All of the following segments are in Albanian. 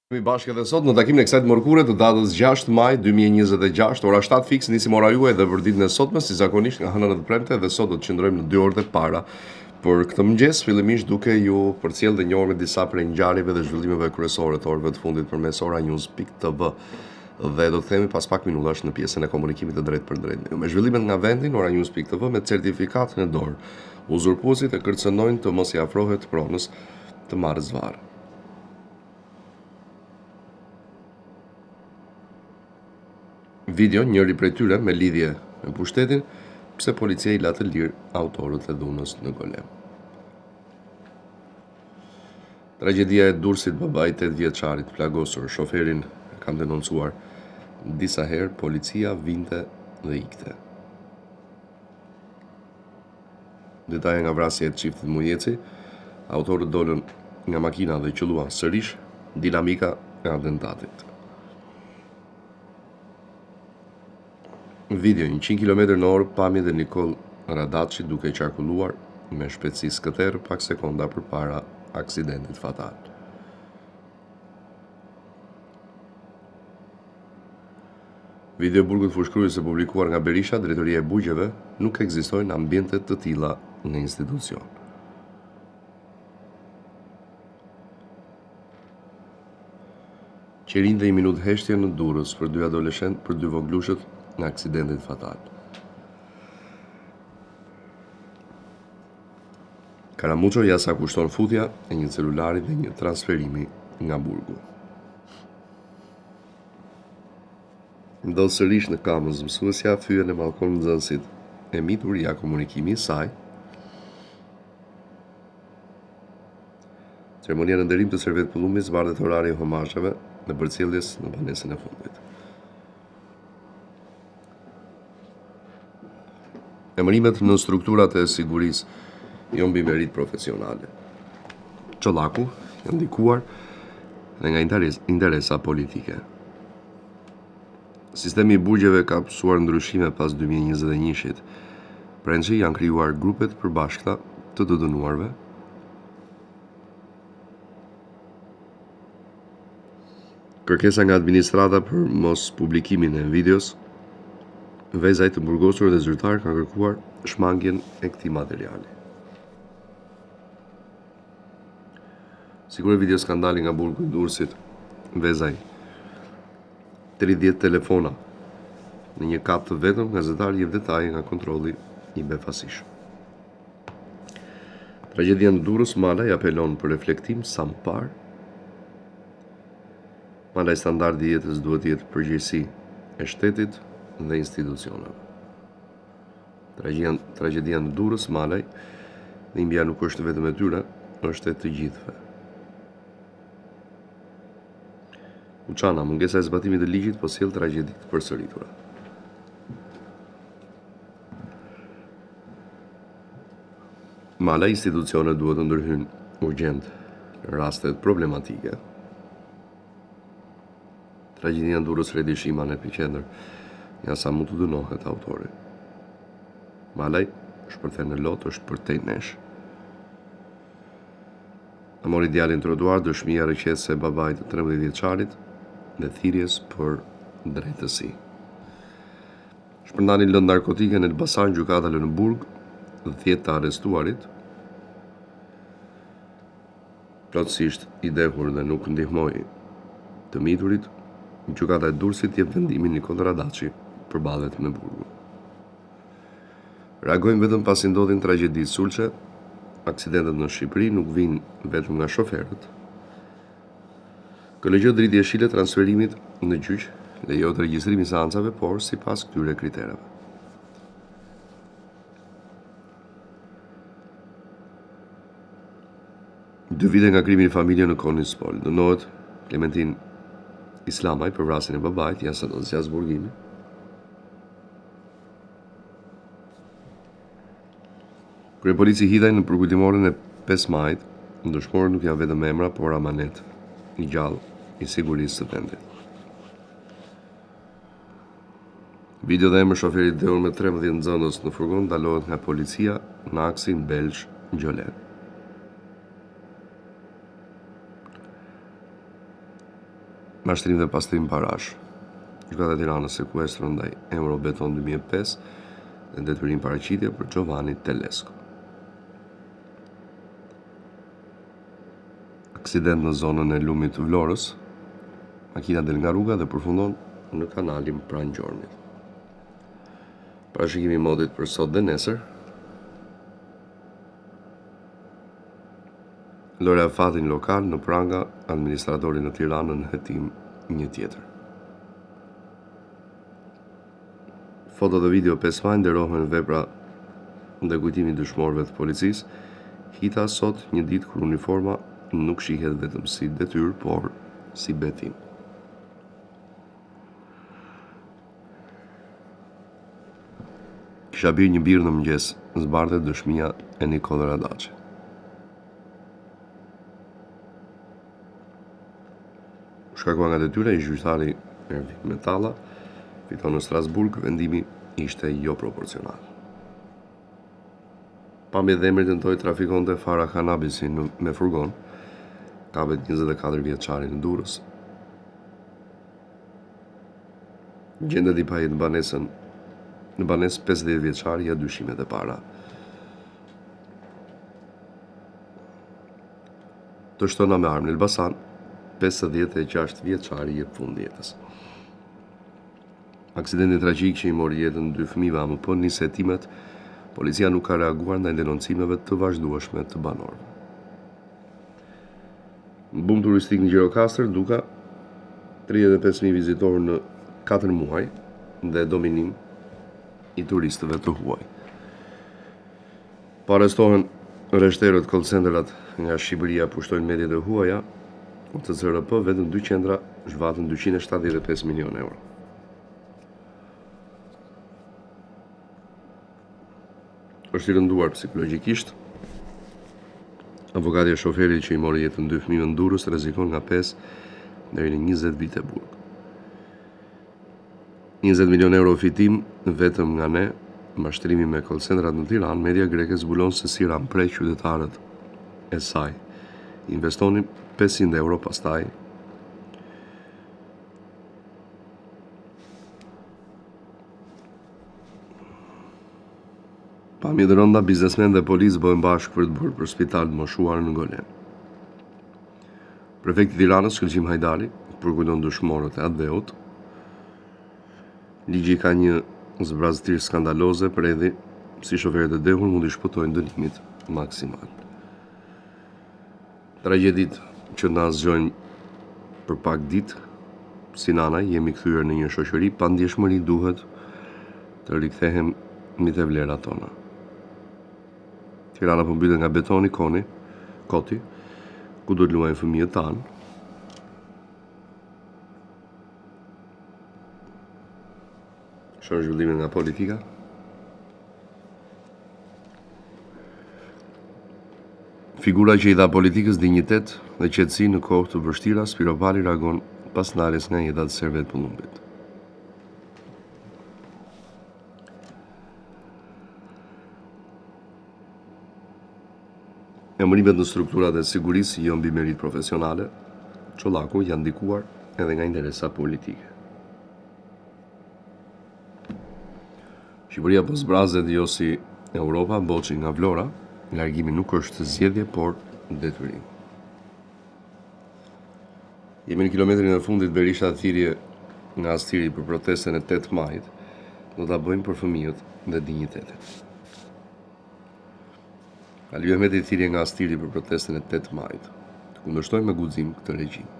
Kemi bashkë edhe sot në takimin e kësaj mërkure të datës 6 maj 2026, ora 7 fiks nisim ora juaj dhe për ditën e sotme, si zakonisht nga hënën e të premte, dhe sot do të qëndrojmë në 2 orët e para për këtë mëngjes, fillimisht duke ju përcjellë dhe njohur me disa prej ngjarjeve dhe zhvillimeve kryesore të orëve të fundit përmes oranews.tv. Dhe do të themi pas pak minutash në pjesën e komunikimit të drejtë për drejtë. Me zhvillimet nga vendi në oranews.tv me certifikatën e dorë, uzurpuesit e kërcënojnë të mos i afrohet pronës të marrë zvarr. Video njëri prej tyre me lidhje me pushtetin, pse policia i la të lirë autorët e dhunës në Golem. Tragedia e Durrësit, babai 8 vjeçarit plagosur, shoferin kanë denoncuar disa herë, policia vinte dhe ikte. Detaje nga vrasja e çiftit Mujeci, autorët dolën nga makina dhe qelluan sërish dinamika e atentatit. Video 100 km/h, pamje dhe Nikol Radaçi duke qarkulluar me shpejtësi skëter pak sekonda përpara aksidentit fatal. Video burgut fushkrues e publikuar nga Berisha, drejtoria e bugjeve, nuk ekzistojnë ambiente të tilla në institucion. Qerin dhe 1 minutë heshtje në Durrës për 2 adoleshent për 2 voglushët në aksidentit fatal. Karamuço ja sa kushton futja e një celulari dhe një transferimi nga burgu. Ndodh sërish në Kamës, mësuesja fye në balkon nxënësit e mitur ja komunikimi i saj. Ceremonia në nderim të Servet Pullumit zbardhet orari i homazheve në përcjelljes në banesën e fundit. Emërimet në strukturat e sigurisë jo mbi merit profesionale. Çollaku janë ndikuar dhe nga interesa politike. Sistemi i bugjeve ka pësuar ndryshime pas 2021-shit. Prandaj janë krijuar grupe të përbashkëta të dënuarve. Kërkesa nga administrata për mos publikimin e videos. Vezaj të burgosur dhe zyrtar kanë kërkuar shmangjen e këtij materiali. Sigur video skandali nga burgu i Durrësit, vezaj 30 telefona në një kat të vetëm, gazetari jep detaje nga kontrolli i befasishëm. Tragedia në Durrës, Malaj apelon për reflektim sa më parë. Malaj standardi i jetës duhet të jetë përgjegjësi e shtetit dhe institucioneve. Tragedia në Durrës, Malaj, dhimbja nuk është vetëm e tyre, është e të gjithëve. Uçana, mungesa e zbatimit të ligjit po sjell tragjedi të përsëritura. Malaj, institucionet duhet të ndërhyjnë urgjent në rastet problematike. Tragedia në Durrës, Redi Shima në epicentër, ja sa mund të dënohet autori. Malaj, shpërthen në lot, është përtej nesh. A mori djalin trotuar, dëshmia rrëqese e babait të 13 vjeçarit dhe thirrjes për drejtësi. Shpërndani lëndë narkotike në Elbasan, gjykata lë në burg dhe 10 të arrestuarit. Plotësisht i dehur dhe nuk ndihmoi të miturit, gjykata e Durrësit jep vendimin Nikol Radaçi përballet me burgun. Reagojmë vetëm pasi ndodhin tragjedi sulçe, aksidentet në Shqipëri nuk vinë vetëm nga shoferët. Kolegjia e Dritë Jeshile transferimit në gjyq lejohet regjistrimi i seancave, por sipas këtyre kritereve. Dy vite nga krimi i familje në Konispol, dënohet Klementin Islamaj për vrasjen e babait, jashtë dosjas burgimi. Kryepolici hidhej në përkujtimorën e 5 majit, ndëshmorët nuk janë vetëm emra, por amanet i gjallë i sigurisë së vendit. Video dhe emër shoferit dheur me 13 nxënës në furgon dalohet nga policia në aksin Belsh-Gjolen. mashtrim dhe pastrim parash. Gjykata e Tiranës sekuestron ndaj Eurobeton 2005 dhe detyrim paraqitje për Giovanni Telesco. Aksident në zonën e lumit të Vlorës, makina del nga rruga dhe përfundon në kanalin pranë Gjormit. Parashikimi i modit për sot dhe nesër. Lore afatin lokal në pranga, administratori në Tiranë në hetim një tjetër. Foto dhe video 5 maj nderohen vepra dhe kujtimi dëshmorëve të policisë. Hita sot një ditë kur uniforma nuk shihet vetëm si detyrë, por si betim. Kisha birë një birë në mëngjes, zbardhe dëshmia e Nikolë Radaçe. Shkarkuar nga detyra, i gjyqtari Ervin Metalla fiton në Strasburg, vendimi ishte jo proporcional. Pamje dhe emri tentoi trafikonte Farah Hanabisin me furgon, kapet 24 vjeçari në Durrës. Gjendet i pajit në banesë 50 vjeçari ja dyshimet e para. Të shtona me armë në Elbasan, 56 vjeçari jep fund jetës. Aksidenti tragjik që i mori jetën 2 fëmijëve AMP nis hetimet, policia nuk ka reaguar ndaj denoncimeve të vazhdueshme të banorëve. Bum turistik në Gjirokastër, Duka, 35.000 vizitorë në 4 muaj dhe dominim i turistëve të huaj. Po arrestohen rreshterët call centerat nga Shqipëria pushtojnë mediat e huaja, të CRP vetëm 2 qendra zhvatën 275 milion euro. Është i rënduar psikologjikisht. Avokati e shoferit që i mori jetën 2 fëmijëve në Durrës rrezikon nga 5 deri në 20 vite burg. 20 milion euro fitim vetëm nga ne, mashtrimi me call centrat në Tiranë. Media greke zbulon se si ramprej qytetarët e saj. Investonin 500 euro pastaj. Pamje të rënda, biznesmen dhe policë bëhen bashkë për të bërë për spital të moshuar në Golen. Prefekti i Tiranës, Shkëlqim Hajdari, përkujton dëshmorët e Adveut. Ligji ka një zbrazëtirë skandaloze, për edhi si shoferët e dehur mundi shpëtojnë dënimit maksimal. Tragjedit që na zgjojnë për pak ditë, si nana jemi kthyer në një shoqëri pa ndjeshmëri, duhet të rikthehemi te vlerat tona. Tirana po mbytet nga betoni, koti, ku do të luajnë fëmijët tanë. Shoh zhvillimin nga politika. Figura që i dha politikës dinjitet dhe qetësi në kohë të vështira, Spiro Pali reagon pas ndarjes nga jeta të Servet Pullumbit. Emërimet në strukturat e sigurisë jo mbi merit profesionale, Çollaku janë ndikuar edhe nga interesa politike. Shqipëria po zbrazet jo si Europa, boçi nga Vlora. Largimi nuk është zgjedhje, por detyrim. Jemi në kilometrin e fundit. Berisha thirrje nga Astiri për protestën e 8 majit. Do ta bëjmë për fëmijët dhe dinjitetin. Ali Ahmeti thirrje nga Astiri për protestën e 8 majit. Të kundërshtojmë me guxim këtë regjim.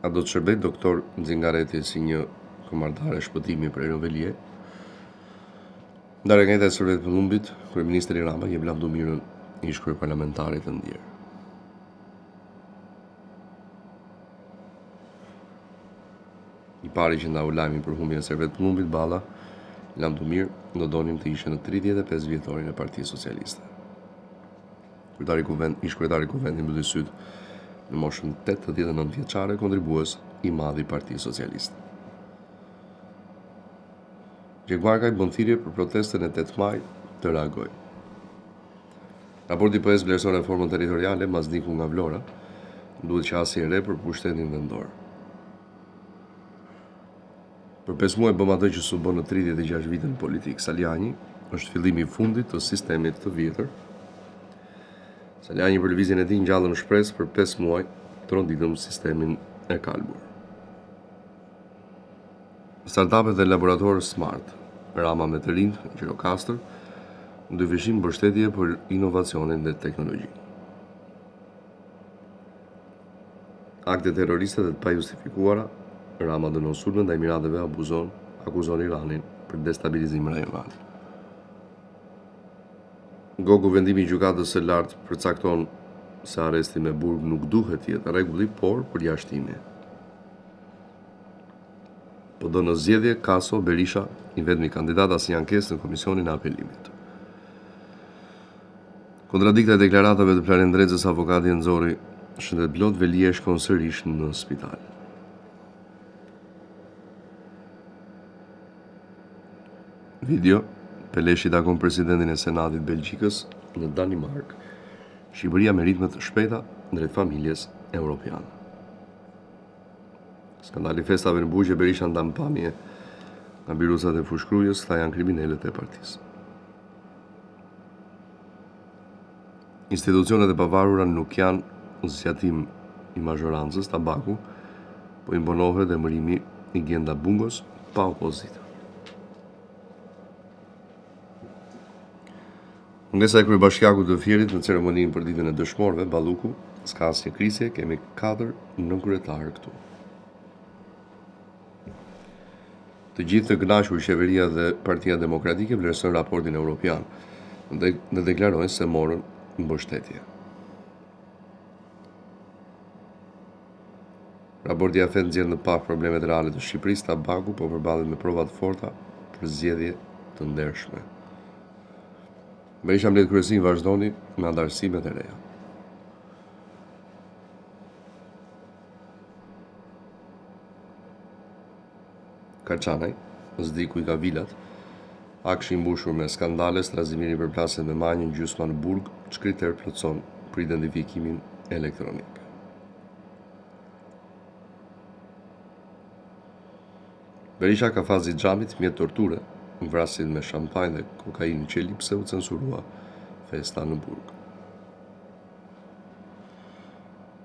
A do të shërbej doktor Nxingareti si një komandare shpëtimi për Erovelie? Ndarja nga jeta e Servet Pullumbit, kryeministri Rama jep lavdëmirën ish kryeparlamentarit të ndjerë. I pari që ndau lajmin për humbjen e Servet Pullumbit, Balla, lavdëmirë do donim të ishte në 35 vjetorin e Partisë Socialiste. Ish kryetari i kuvendit mbylli sytë në moshën 89 vjeçare, kontribues i madh i Partisë Socialiste. Gjekmarka i bën thirrje për protestën e 8 majit të reagojë. Raporti PS vlerëson reformën territoriale, Mazniku nga Vlora, duhet qasje re për pushtetin vendor. Për 5 muaj bëm atë që su bën në 36 vitën politik. Saliani është fillimi i fundit të sistemit të vjetër. Saliani për lëvizjen e tij ngjallën shpresë për 5 muaj tronditëm sistemin e kalbur. Startupet dhe laboratorë smart, Rama me të rinj, Gjirokastër, dyfishim mbështetje për inovacionin dhe teknologjinë. Akte terroriste dhe të pajustifikuara, Rama dënon sulme ndaj Emirateve, akuzon Iranin për destabilizim rajonal. Gogu vendimi i gjykatës së lartë përcakton se arresti me burg nuk duhet të jetë rregulli, por përjashtimi. Po do në zgjedhje Kaso Berisha, i vetmi kandidat asnjë ankesë në komisionin e apelimit. Kontradikta e deklaratave të Planen Drezës, avokati nxorri shëndet plot, Velia shkon sërish në spital. Video, Peleshi takon presidentin e Senatit Belgjikës në Danimark. Shqipëria me ritme të shpejta drejt familjes europiane. Skandali festave në Bugje, Berisha ndan pamje nga birusat e fushkrujës, këta janë kriminalët e partisë. Institucionet e pavarura nuk janë zgjatim i mazhorancës, Tabaku, po imponohet emërimi i Gjenda Bungos pa opozitë. Ngesa e kryebashkiakut të Fierit në ceremoninë për ditën e dëshmorëve, Balluku, s'ka asnjë krisje, kemi 4 nënkryetarë këtu. Të gjithë të kënaqur, qeveria dhe Partia Demokratike vlerësojnë raportin evropian dhe deklarojnë se morën mbështetje. Raporti AFET nxjerr në pak problemet reale të Shqipërisë, Tabaku po përballet me prova të forta për zgjedhje të ndershme. Berisha mbledh kryesin vazhdoni me antarësimet e reja. Kaçanaj, s'diku i ka vilat, akshi mbushur me skandale, strazimiri për plaset me manjën, gjysma në burg, shkriter plotson për identifikimin elektronik. Berisha ka fazi xhamit, mjet torture, vrasin me shampanjë dhe kokainë në qeli pse u censurua festa në burg.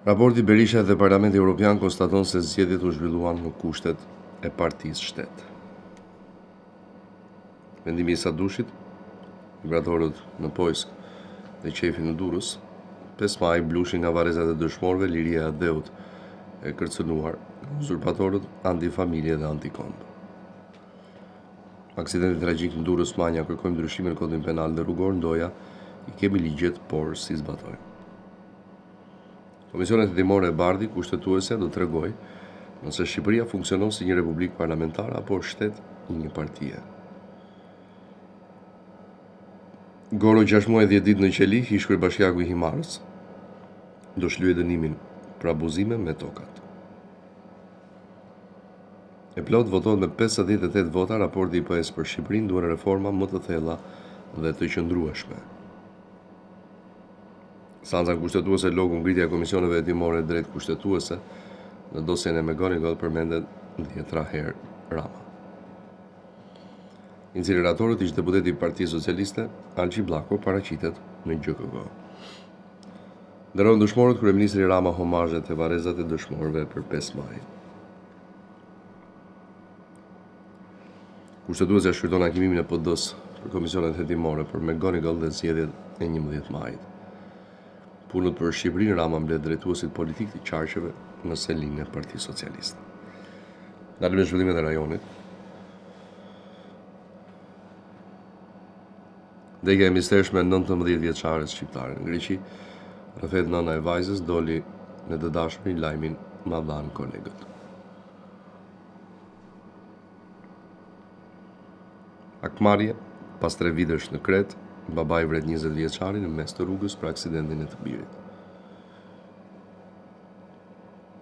Raporti Berisha dhe Parlamenti Evropian konstaton se zgjedhjet u zhvilluan në kushtet e partisë shtet. Vendimi i Sadushit, migratorët në Pojsk dhe qefi në Durrës, 5 maj blushin nga varrezat e dëshmorëve, liria e Adeut e kërcënuar, uzurpatorët antifamilje dhe antikomb. Aksidenti tragjik në Durrës, Manja, kërkojmë ndryshime në kodin penal dhe rrugor, ndoja i kemi ligjet, por si zbatojnë. Komisionet hetimore e Bardhi, kushtetuese, do t'rregojë nëse Shqipëria funksionon si një republikë parlamentare apo shtet i një partie. Goro 6 muaj 10 ditë në qeli, ish kryebashkiaku i Himarës, do shlyej dënimin për abuzime me tokat. E plot votohet me 58 vota, raporti IPS për Shqipërinë duhet reforma më të thella dhe të qëndrueshme. Stanca kushtetuese logu ngritja e komisioneve hetimore drejt kushtetuese në dosjen e McGonigal përmendet 10 herë Rama. Incineratorët ish deputeti i Partisë Socialiste, Alqi Bllako, paraqitet në GKK. Ndërron dëshmorët, kryeministri Rama homazhet e varrezat e dëshmorëve për 5 maj. Kushtetuesja shkruton hakimimin e PD-s për komisionet hetimore për McGonigal dhe zgjedhjet e 11 majit. Punët për Shqipërinë, Rama mbledh drejtuesit politik të qarqeve në selinë e Partisë Socialiste. Dalim në zhvillimet e rajonit. Degja e mistershme 19 vjeçare shqiptare në Greqi, rrëfet nëna e vajzës doli në të dashurin lajmin ma dhanë kolegët. Akmarrje, pas 3 vitesh në Kret, babai vret 20 vjeçarin në mes të rrugës për aksidentin e të birit.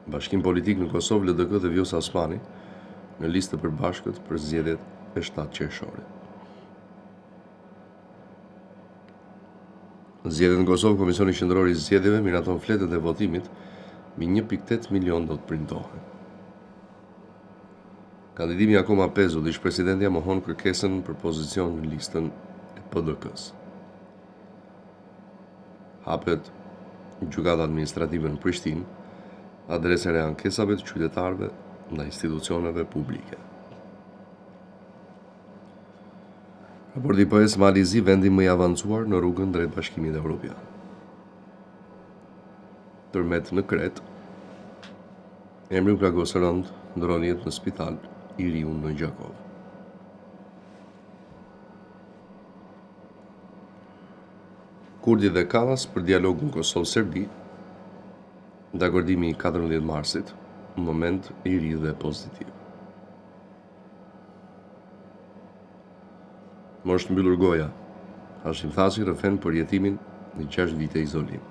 Bashkim politik në Kosovë, LDK dhe Vjosa Osmani në listë të përbashkët për zgjedhjet e 7 qershorit. Zgjedhjet në Kosovë, Komisioni Qendror i Zgjedhjeve miraton fletët e votimit mbi 1.8 milion do të printohen. Kandidimi akoma pezull, ish-presidentja mohon kërkesën për pozicion në listën e PDK-s. Hapet gjykata administrative në Prishtinë, adresën e ankesave të qytetarëve ndaj institucioneve publike. Raporti PS Malizi, vendi më i avancuar në rrugën drejt Bashkimit Evropian. Tërmet në Kret, emri u plagosë rënd, ndron jetë në spital i riu në Gjakov. Kurdi dhe Kallas për dialogun Kosovë-Serbi, dakordimi i 14 marsit, në moment i ri dhe pozitiv. Më është mbyllur goja, Hashim Thaçi rrëfen për jetimin në 6 vite izolim.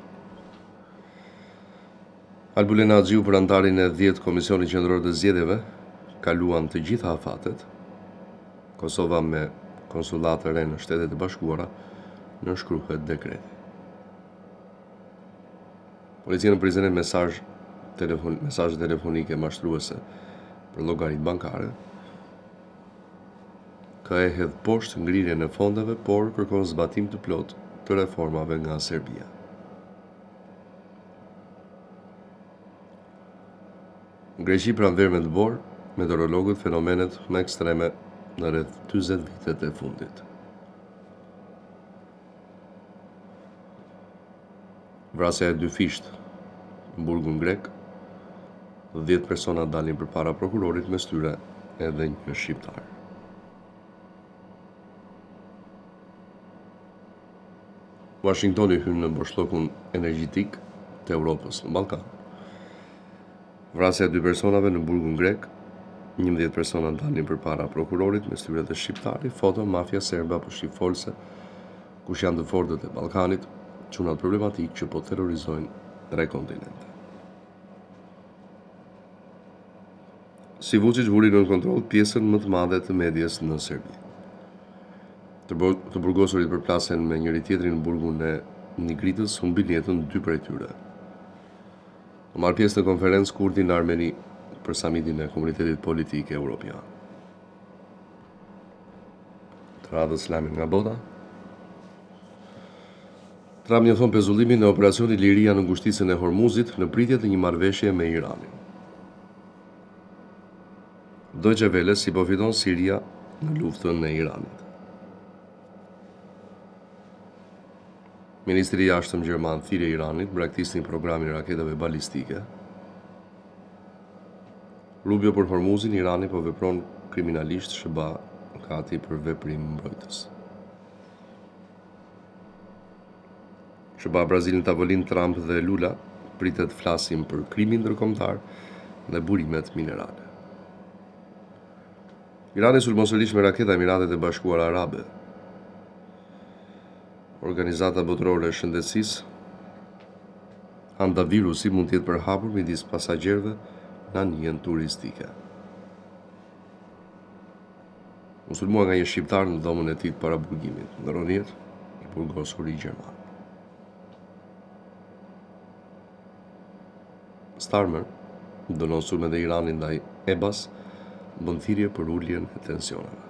Albulin Haxhiu për antarin e 10 Komisionit Qendror të Zgjedhjeve kaluan të gjitha afatet. Kosova me konsullate re në Shtetet e Bashkuara nënshkruhet dekreti. Policia në Prizren mesazhe telefonike mashtruese për llogaritë bankare. Ka e hedh poshtë ngrirjen e fondeve, por kërkon zbatim të plot të reformave nga Serbia. Në Greqi pranverë me të borë, meteorologët fenomenet më ekstreme në rreth 40 vitet e fundit. Vrasja e 2 fisht në burgun grek, 10 persona dalin përpara prokurorit, mes tyre edhe një shqiptar. Washingtoni hyn në boshllokun energjetik të Europës në Ballkan. Vrasja e 2 personave në burgun grek, 11 persona dalin përpara prokurorit, mes tyre dhe shqiptari. Foto: mafia serbe apo shqipfolse, kush janë të fortët e Ballkanit, çunat problematik që po terrorizojnë 3 kontinente. Si Vučić vuri në kontroll pjesën më të madhe të medias në Serbi. Të burgosurit përplasen me njëri tjetrin në burgun e Nigritës humbin jetën 2 prej tyre. Në marrë pjesë në konferencë kurdi në Armeni për samitin e komunitetit politik evropian. Të radhës lajme nga bota. Trump njofton pezullimin e operacionit Liria në ngushticën e Hormuzit në pritje të një marrëveshje me Iranin. Deutsche Welle si po fiton Siria në luftën e Iranit. Ministri i jashtëm gjerman thirrje Iranit braktisnin programin e raketave balistike. Rubio për Hormuzin, Irani po vepron kriminalisht, SBA gati për veprim mbrojtës. SBA Brazil në tavolinë Trump dhe Lula pritet flasim për krimin ndërkombëtar dhe burimet minerale. Irani sulmon sërish me raketa Emiratet e Bashkuara Arabe. Organizata botërore e shëndetësisë, hantavirusi mund të jetë përhapur midis pasagjerëve në anijen turistike. U sulmua nga një shqiptar në dhomën e tij para burgimit, ndron jetë i burgosur i gjerman. Starmer dënon sulmet e Iranit ndaj EBA-s, bën thirrje për uljen e tensioneve.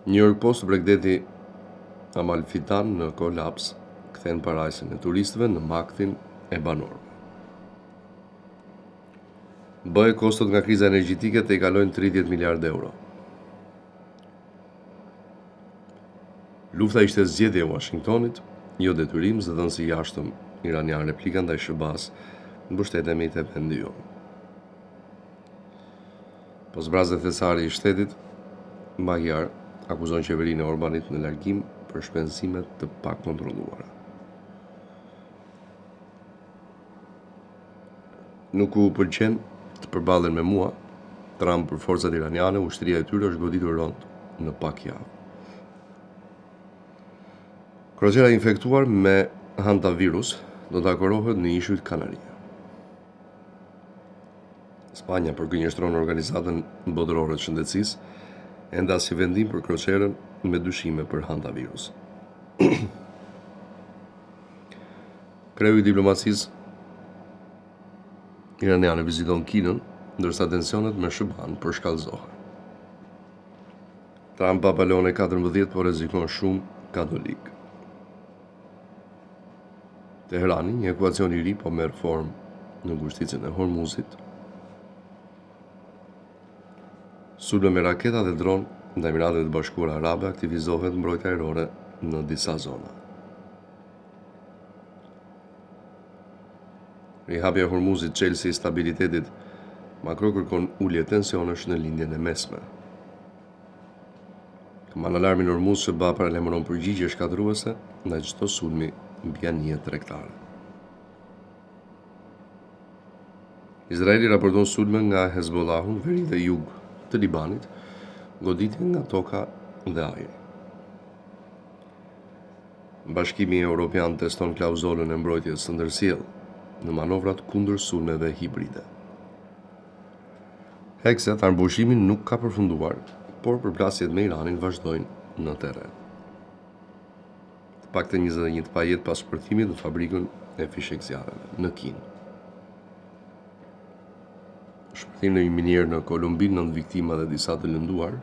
New York Post, Bregdeti Amalfitan në kolaps, kthen parajsën e turistëve në makthin e banorëve. BE kostot nga kriza energjetike të i kalojnë 30 miliard euro. Lufta ishte zgjedhje e Washingtonit, jo detyrim, zëdhënësi i jashtëm iranian replika ndaj SBA-s në mbështetemi të vendi jonë. Po zbrazë thesari i shtetit, Magyar akuzon qeverinë e Orbanit në largim për shpenzimet të pakontrolluara. Nuk u pëlqen të përballen me mua, Trump për forcat iraniane, ushtria e tyre është goditur rond në pak javë. Kroqera infektuar me hantavirus do të akorohet në ishujt Kanarie. Spanja përgënjeshtron organizatën botërore të shëndetësisë, enda si vendim për kroqerën me dyshime për hantavirus. Kreu i diplomacisë iraniane viziton Kinën, ndërsa tensionet me SHBA-n përshkallëzohen. Trump papalon e 14, por rrezikon shumë katolik. Teherani, një ekuacion i ri, po merr formë në ngushticën e Hormuzit. Sulme me raketa dhe dron në Emiratet e Bashkuara Arabe, aktivizohet mbrojtja ajrore në disa zona. Rihapja e Hormuzit çelësi i stabilitetit makro kërkon ulje tensionesh në lindjen e mesme. Komand alarmi në Hormuz SHBA paralajmëron përgjigje shkatërruese ndaj çdo sulmi mbi anije tregtare. Izraeli raporton sulme nga Hezbollahu në veri dhe jug të Libanit, goditje nga toka dhe ajri. Bashkimi Evropian teston klauzolën e mbrojtjes së ndërsjellë në manovrat kundër sulmeve hibride. Hekset, armbushimin nuk ka përfunduar, por përplasjet me Iranin vazhdojnë në terren. Të paktën 21 pajet pas shpërthimit në fabrikën e fishek zjarreve në Kinë. Shpërthim në një minier në Kolumbi, 9 viktima dhe disa të lënduar.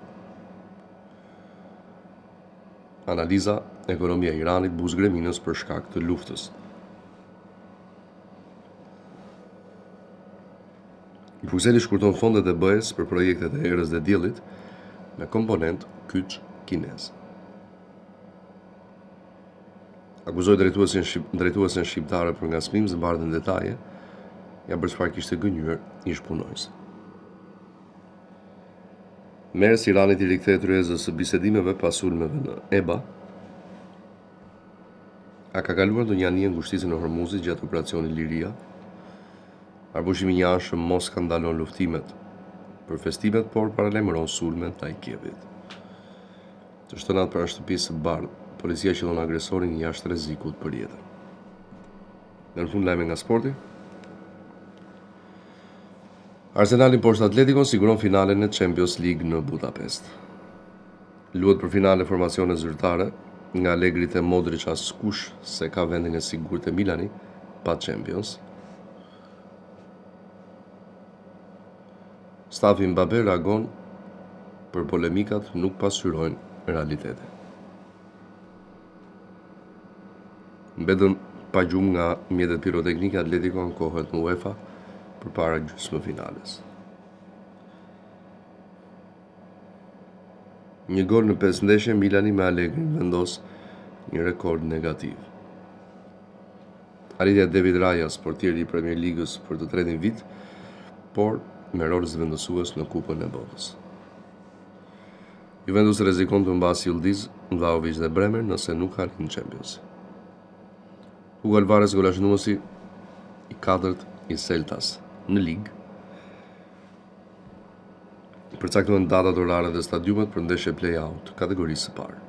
Analiza ekonomia e Iranit buz greminës për shkak të luftës. Bruxelli shkurton fondet e BE-s për projektet e erës dhe diellit me komponent kyç kinez. Akuzoi drejtuesen shqiptare për ngasmim, zbardhen detaje, ja për çfarë kishte gënjur ish punojës. Merës Iranit i rikthehet ryezës së bisedimeve pas sulmeve në EBA. A ka kaluar ndonjë anije ngushticën e Hormuzit gjatë operacionit Liria? Arbushimi i jashtëm mos ka ndalon luftimet për festimet, por paralajmëron sulme ndaj Kievit. Të shtonat para shtëpisë së bardhë, policia qellon agresorin jashtë rrezikut për jetën. Në fund lajme nga sporti. Arsenali poshtë Atletikon siguron finalen e Champions League në Budapest. Luhet për finale formacione zyrtare, nga Allegri te Modric askush se ka vendin e sigurt e Milani pa Champions. Stafi Mbappé reagon për polemikat nuk pasqyrojnë realitetin. Mbetën pa gjumë nga mjetet piroteknike, Atletico ankohet në UEFA përpara gjysmëfinales. Një gol në 5 ndeshje, Milani me Allegri vendos një rekord negativ. Arritja e David Rayas, portieri i Premier Ligës për të tretin vit, por me rol zëvendësues në Kupën e Botës. Juventus rrezikon të mbasi Yıldız, Vlahovic dhe Bremer nëse nuk arrin Champions. Hugo Alvarez golashnuesi i 4 i Celtas në ligë. Përcaktohen datat orare dhe stadiumet për ndeshje play-out kategorisë së parë.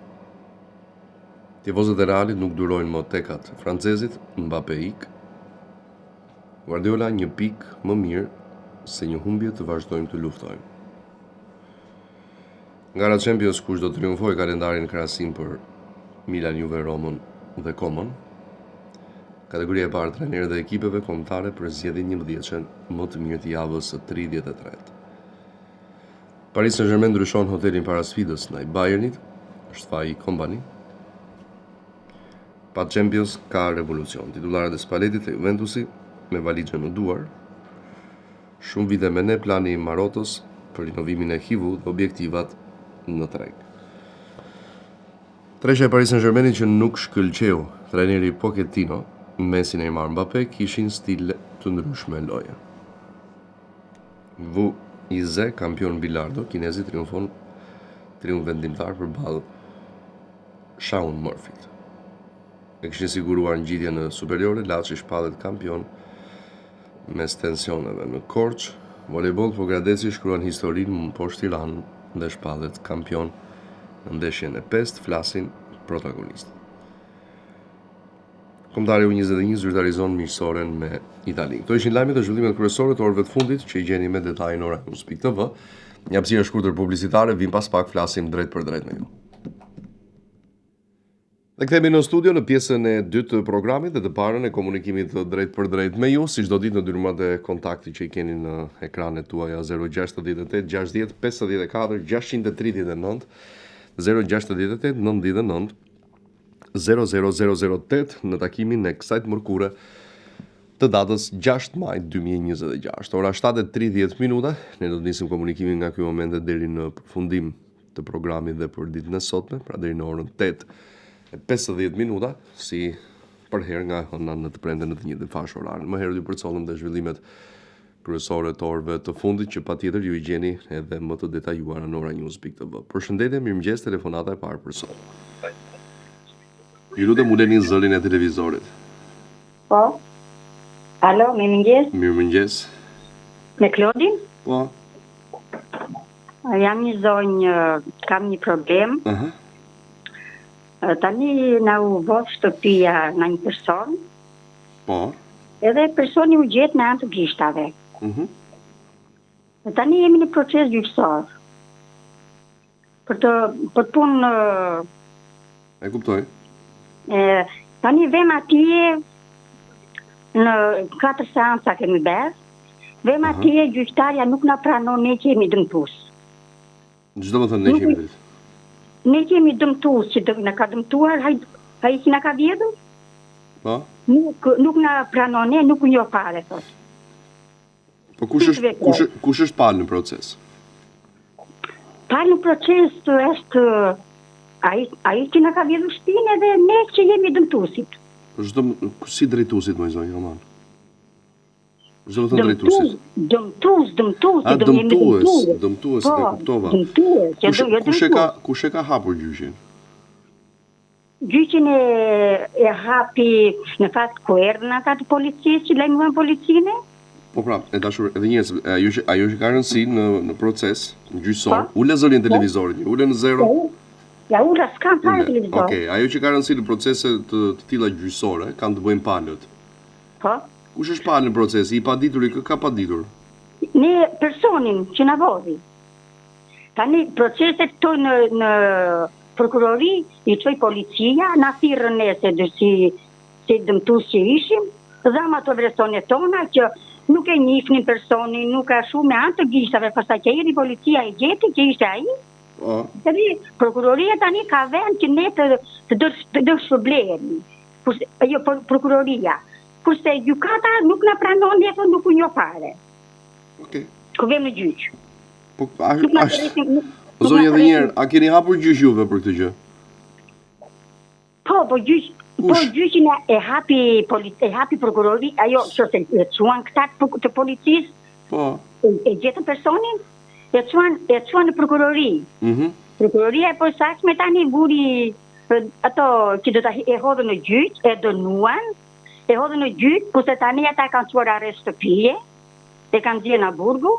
Tifozët e Realit nuk durojnë më tekat francezit, Mbappé ik. Guardiola një pikë më mirë se një humbje të vazhdojmë të luftojmë. Gara Champions, kush do të triumfojë kalendarin krahasim për Milan, Juve, Romën dhe Komën. Kategoria e parë, trajnerë dhe ekipeve kombëtare për zgjedhjen 11-çen më të mirë të javës së 33. Paris Saint-Germain ndryshon hotelin para sfidës ndaj Bayernit, është faji Kompani. Pa Champions ka revolucion. Titullarët e Spalletit e Juventusi me valixhen në duar. Shumë vite me ne plani i Marotës për rinovimin e HIV dhe objektivat në treg. Tresha e Paris Saint-Germainit që nuk shkëlqeu trajneri Pochettino, Messi, Neymar, Mbappé kishin stile të ndryshme loje. Vu Ize, kampion bilardo, kinezi triumf vendimtar përballë Shaun Murphyt. E kishin siguruar ngjitje në superiore, Laçi shpallet kampion mes tensioneve në Korç. Volejboll, Pogradeci shkruan historinë më poshtë Tiranë dhe shpallet kampion në ndeshjen e 5, flasin protagonist. Kombëtari U21 zyrtarizon miqësoren me Italinë. Këto ishin lajmet e zhvillimeve kryesore të orëve të fundit që i gjeni me detaj në Oranews.tv. Një hapësirë shkurtër publicitare, vim pas pak flasim drejt për drejt me ju. Dhe kthehemi në studio në pjesën e dytë të programit dhe të parën e komunikimit të drejt për drejt me ju, si çdo ditë në dyermat e kontaktit që i keni në ekranet tuaja 068 60 54 639 068 99 00008 në takimin e kësaj mërkure të datës 6 maj 2026. Ora 7:30 minuta, ne do të nisim komunikimin nga ky moment deri në përfundim të programit dhe për ditën e sotme, pra deri në orën 8:50 minuta, si për herë nga hëna në të prende në të njëjtën fashë orare. Më herët ju përcollëm dhe zhvillimet kryesore të orëve të fundit që patjetër ju i gjeni edhe më të detajuara në oranews.tv. Përshëndetje, mirëmëngjes, telefonata e parë për sot. Ju lutem uleni zërin e televizorit. Po. Alo, mirëmëngjes. Mirëmëngjes. Me Klodin? Po. Jam një zonjë, kam një problem. Tani na u vot shtëpia nga një person. Po. Edhe personi u gjet në anë të gishtave. Tani jemi në proces gjyqësor. Për të punë. E kuptoj. Tani vem atje në 4 seansa kemi bërë. Vem atje gjyqtarja nuk na pranon, ne që jemi dëmtues. Çdo më thënë ne kemi drejt. Ne kemi dëmtues që na ka dëmtuar, ai që na ka vjedhur. Po. Nuk na pranon, ne nuk u njoh fare thot. Po kush është palë në proces? Palë në proces është ai që na ka vjedhur shtëpinë edhe ne që jemi dëmtuesit. Si drejtuesit më zonjë Roman? Çdo të drejtuesit. Dëmtues, e kuptova. Kush e ka hapur gjyqin? Gjyqin e hapi në fakt ku erdhën ata të policisë që lajmëruan policinë. Po pra, e dashur, edhe njerëz, ajo që ka rëndësi në proces, në gjyqësor, ule zërin televizorit, ule në zero. Ja ula s'kam fare televizor. Okej, ajo që ka rëndësi në procese të tilla gjyqësore, kanë të bëjnë palët. Po. Kush është palë në proces? I padituri ka paditur? Ne personin që na vodhi. Tani proceset këto në prokurori i çoi policia, na thirrën ne se si dëmtues që ishim, dham ato versionet tona që nuk e njihnin personin, nuk ka shumë me anë të gishtave, pastaj që erdhi policia e gjeti që ishte ai. Po. Tani prokuroria tani ka vend që ne të shpërblehemi. Jo prokuroria. Kurse gjykata nuk na pranon, ne nuk u njoh fare. Okej. Ku vem në gjyq. Po zonjë edhe një herë, a keni hapur gjyq juve për këtë gjë? Po gjyqin e hapi prokurori, ajo çose e çuan këta të policisë. Po. E gjetën personin, e çuan në prokurori. Prokuroria e posaçme tani buri ato që do ta e hodhën në gjyq, e dënuan. E hodhën në gjyq, kurse tani ata kanë çuar arrest shtëpie, e kanë dhënë në burgu,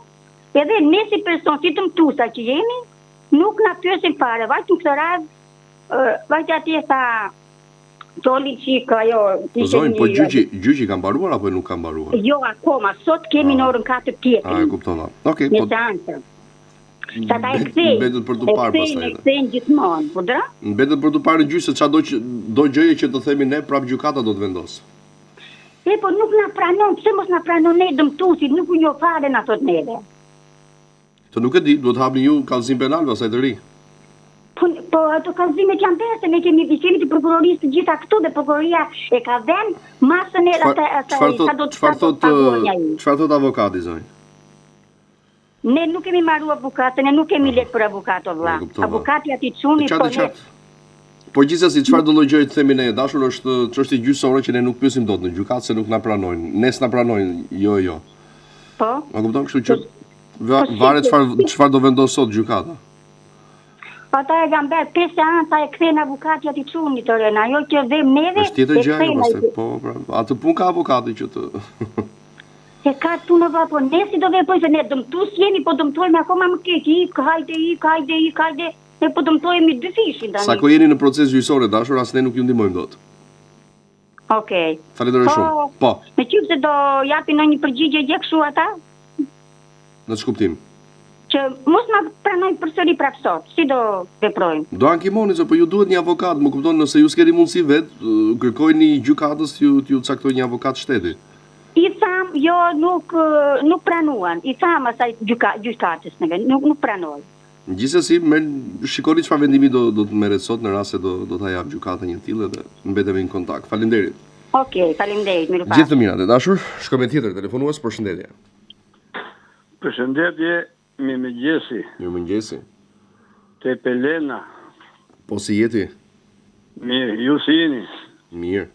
edhe ne si person, si dëmtuesa që jemi, nuk na pyesin fare, vajt në këtë radhë, vajt atje tha, toli qik, ajo... Po gjyqi ka mbaruar apo nuk ka mbaruar? Jo, akoma, sot kemi në orën 4 tjetër. E kuptova. Okej, po... Në seansë. Sa ta e kthej, e kthejnë gjithmonë, po dra? Mbetet për të parë gjyq se çdo gjëje që të themi ne, prap gjykata do të vendosë. Po nuk na pranon, pse mos na pranon ne dëmtuesit, nuk u njoh fare na thot neve. Të nuk e di, duhet hapni ju kallëzim penal pastaj të ri. Po ato kallëzimet janë bërë, se ne kemi të prokurorisë të gjitha këtu dhe prokuroria e ka vënë masën e Çfarë thot avokati zonjë? Ne nuk kemi marrë avokatën, ne nuk kemi lek për avokat vëlla. Avokati aty çuni po ne. Po gjithsesi çfarë do lloj gjëje të themi ne, dashur, është çështje gjyqësore që ne nuk pyesim dot në gjykatë se nuk na pranojnë. Nes na pranojnë, jo. Po. A kupton, kështu që varet çfarë do vendos sot gjykata. Ata e kanë bërë 5 seansa e kthejnë avokati aty çuni të rënë, ajo që vëm neve. Është tjetër gjë ajo pastaj. Po, pra, atë punë ka avokati që të Se ka punë po ne si do vepoj se ne dëmtues jemi, po dëmtojmë akoma më keq, hajde. Ne po dëmtojmë 2 fishin tani. Sa ko jeni në proces gjyqësor, dashur, as ne nuk ju ndihmojmë dot. Okej. Falenderoj shumë. Po. Me qypse do japin në një përgjigje gjë kështu ata? Në ç'kuptim? që mos na pranojnë përsëri prap sot. Si do veprojmë? Do ankimoni, po ju duhet një avokat, më kupton, nëse ju s'keni mundësi vetë, kërkojni gjykatës t'ju caktoj një avokat shteti. I tham, jo, nuk pranuan. I tham asaj gjykatës nuk pranoj. Gjithsesi, shikoni çfarë vendimi do të merret sot në rast se do ta jap gjykata një tillë dhe mbetemi në kontakt. Faleminderit. Okej, faleminderit, mirupafshim. Gjithë të mirat e dashur, shkojmë tjetër telefonues, përshëndetje. Përshëndetje, mirëmëngjesi. Mirëmëngjesi. Te Pelena. Po si jeti? Mirë, ju si jeni? Mirë.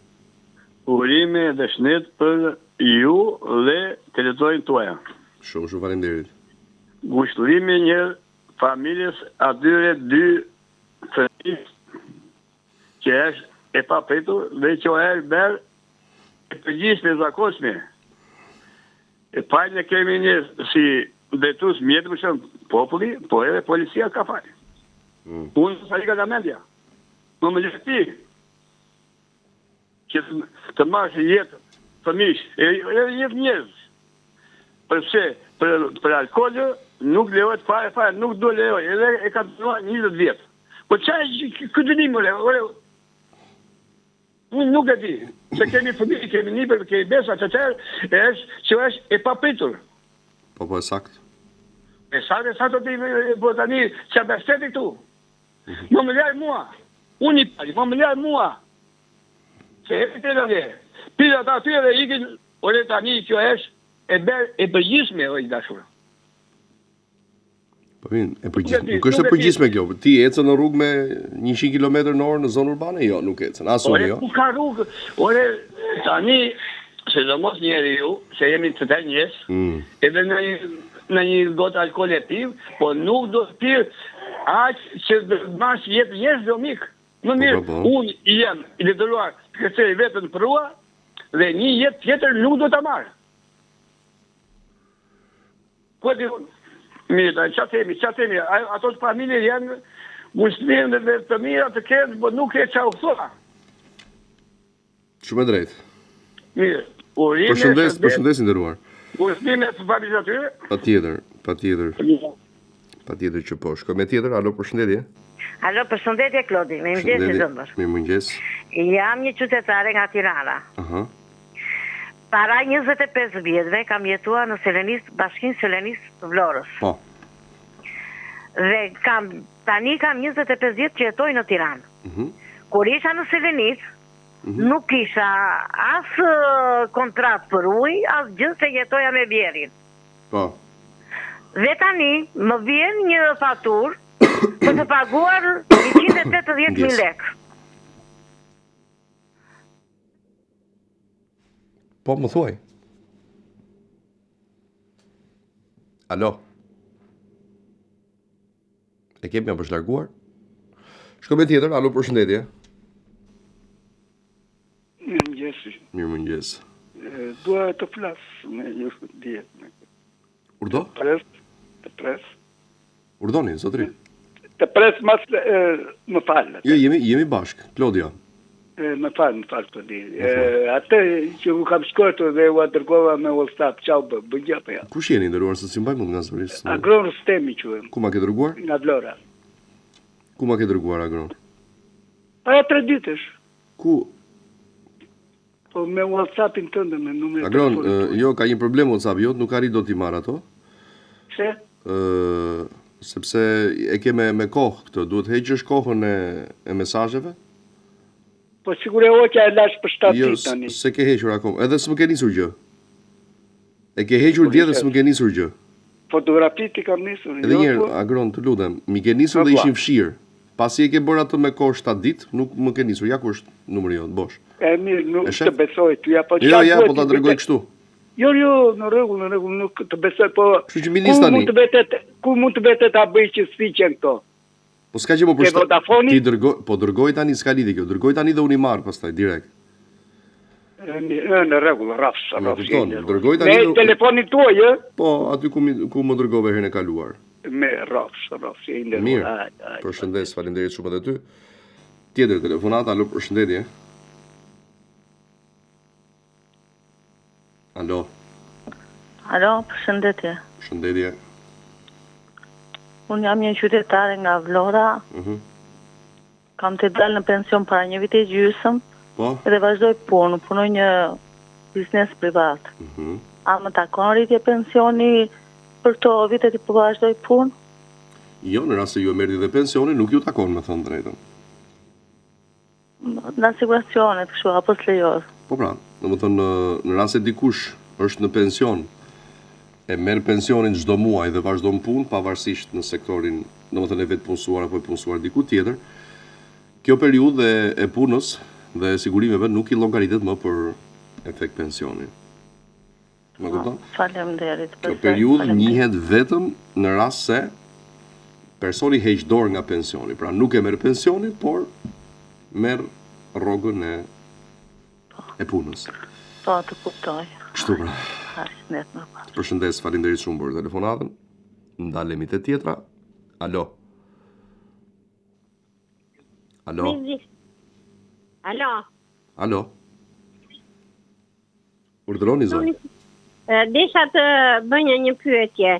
Urime dhe shnet për ju dhe territorin tuaja. Shumë faleminderit. Gushtëllimi një familjes atyre 2 fëmijë që është e papritur dhe që është bërë e përgjithshme zakonshme. E falë kemi një si detus mjetë për shumë populli, po edhe policia ka falë. Unë sa i ka mendja. Më më gjithë që të marrë jetë fëmijë, e jetë njerëz. Përse për alkoolë nuk lejohet fare, nuk do lejohet, edhe e ka të 20 vjetë. Po çaj këtë dënim, unë nuk e di, se kemi fëmijë, kemi nipër, kemi besa, që është e papritur. Po e sakt. E sa të ti tani që bestet tu. Më më ljarë mua. Unë i pari, më ljarë mua. Se e të dhe. Pira të aty edhe ikin, ore tani që është e berë e përgjithshme o i dashur. Po vinë, nuk është e përgjithshme kjo. Ti ecën në rrugë me 100 km/h në zonë urbane? Jo, nuk ecën. Asoni jo. Ore, ku ka rrugë? Ore, tani, se do mos njeri ju, se jemi të të njës, edhe në një gotë alkohol e piv, po nuk do të pirë aqë që marë që jetë njës do mikë. Më mirë, unë jam i letëruar të kësej vetën përrua, dhe një jetë tjetër nuk do të marë. Po di unë, mirë, që temi, ato të familje janë muslimë dhe të mira të kenë, po nuk e qa u këtona. Shumë e drejtë. Mirë, përshëndes nderuar. Urime të familje atyre? Patjetër që po. Shkoj me tjetër, alo, përshëndetje. Alo, përshëndetje Klodi, me mëngjes e zëmbër. Mirëmëngjes. Jam një qytetare nga Tirana. Para 25 vjetëve kam jetuar në Bashkinë Selenistë të Vlorës. Po. Dhe tani kam 25 vjetë që jetoj në Tiranë. Kur isha në Selenistë, nuk isha as kontratë për ujë, as gjë se jetoja me bjerin. Po. Dhe tani më vjen një faturë për të paguar 180.000 lekë. Po, më thuaj. Alo. E kemi apo shlarguar? Shkojmë tjetër, alo, përshëndetje. Mirëmëngjes. Dua të flas me një dietë. Urdo? Të pres. Urdoni, zotri. Të pres më falë. Jo, jemi bashk, Klodio. Më falë të di. Atë që u kam shkojtu dhe u dërgova me WhatsApp, qau bëgja për ja. Kush jeni ndëruar se si mbaj mund nga zëvërisë? Agron Rustemi quhem. Ku ma ke dërguar? Nga Vlora. Ku ma ke dërguar Agron? Para 3 ditësh. Ku? Po me WhatsAppin tënde me numrin. Agron, jo, ka një problem WhatsApp, jo, nuk arri do t'i marr ato. Se? Sepse e ke me kohë këtë, duhet heqësh kohën e mesazheve? Po sigur e oqja e lash për 7 ditë tani. Jo, se ke hequr akoma, edhe s'më ke nisur gjë. E ke hequr dje dhe s'më ke nisur gjë. Fotografit i kam nisur. Edhe njerë, Agron, të lutem, mi ke nisur dhe ishin fshirë. Pasi e ke bërë atë me kohë 7 ditë, nuk më ke nisur. Ja ku është numri jotë, bosh. E mirë, nuk të besoj. Po ta dërgoj kështu. Jo, në rregull, nuk të besoj, po ku mund të vete ta bëj që sfiqen këto? Po s'ka që më përshtat, ti dërgoj tani, s'ka lidi kjo, dërgoj tani dhe unë i marë pastaj, direkt. Në rregull, rafsh. Dërgoj tani... Me telefonin tuaj, Po, aty ku më dërgove herën e kaluar. Me rafsh. Mirë, përshëndes, faleminderit shumë edhe ty. Tjetër telefonat, alo, përshëndetje. Alo, përshëndetje. Përshëndetje. Unë jam një qytetare nga Vlora. Kam të dalë në pension para 1 vit e gjysmë. Po? Edhe vazhdoj punë, punoj një biznes privat. A më takon rritje pensioni për këto vitet i po vazhdoj punë? Jo, në rast se ju e merrni dhe pensionin, nuk ju takon, me thënë drejtën. Në asiguracionet, kështu, apo s'lejohet? Po pra, domethënë në rast se dikush është në pension, e merr pensionin çdo muaj dhe vazhdon punë pavarësisht në sektorin, domethënë e vetë punësuar apo e punësuar diku tjetër, kjo periudhë e punës dhe sigurimeve nuk i llogaritet më për efekt pensioni. Më kupton? Faleminderit. Kjo periudhë njihet vetëm në rast se personi heq dorë nga pensioni, pra nuk e merr pensionin, por merr rrogën e punës. Po, të kuptoj. Kështu pra. Të përshëndes, faleminderit shumë për telefonatën. Ndalemi te tjetra. Alo. Alo. Alo. Alo. Urdhëroni zot. Desha të bënja një pyetje.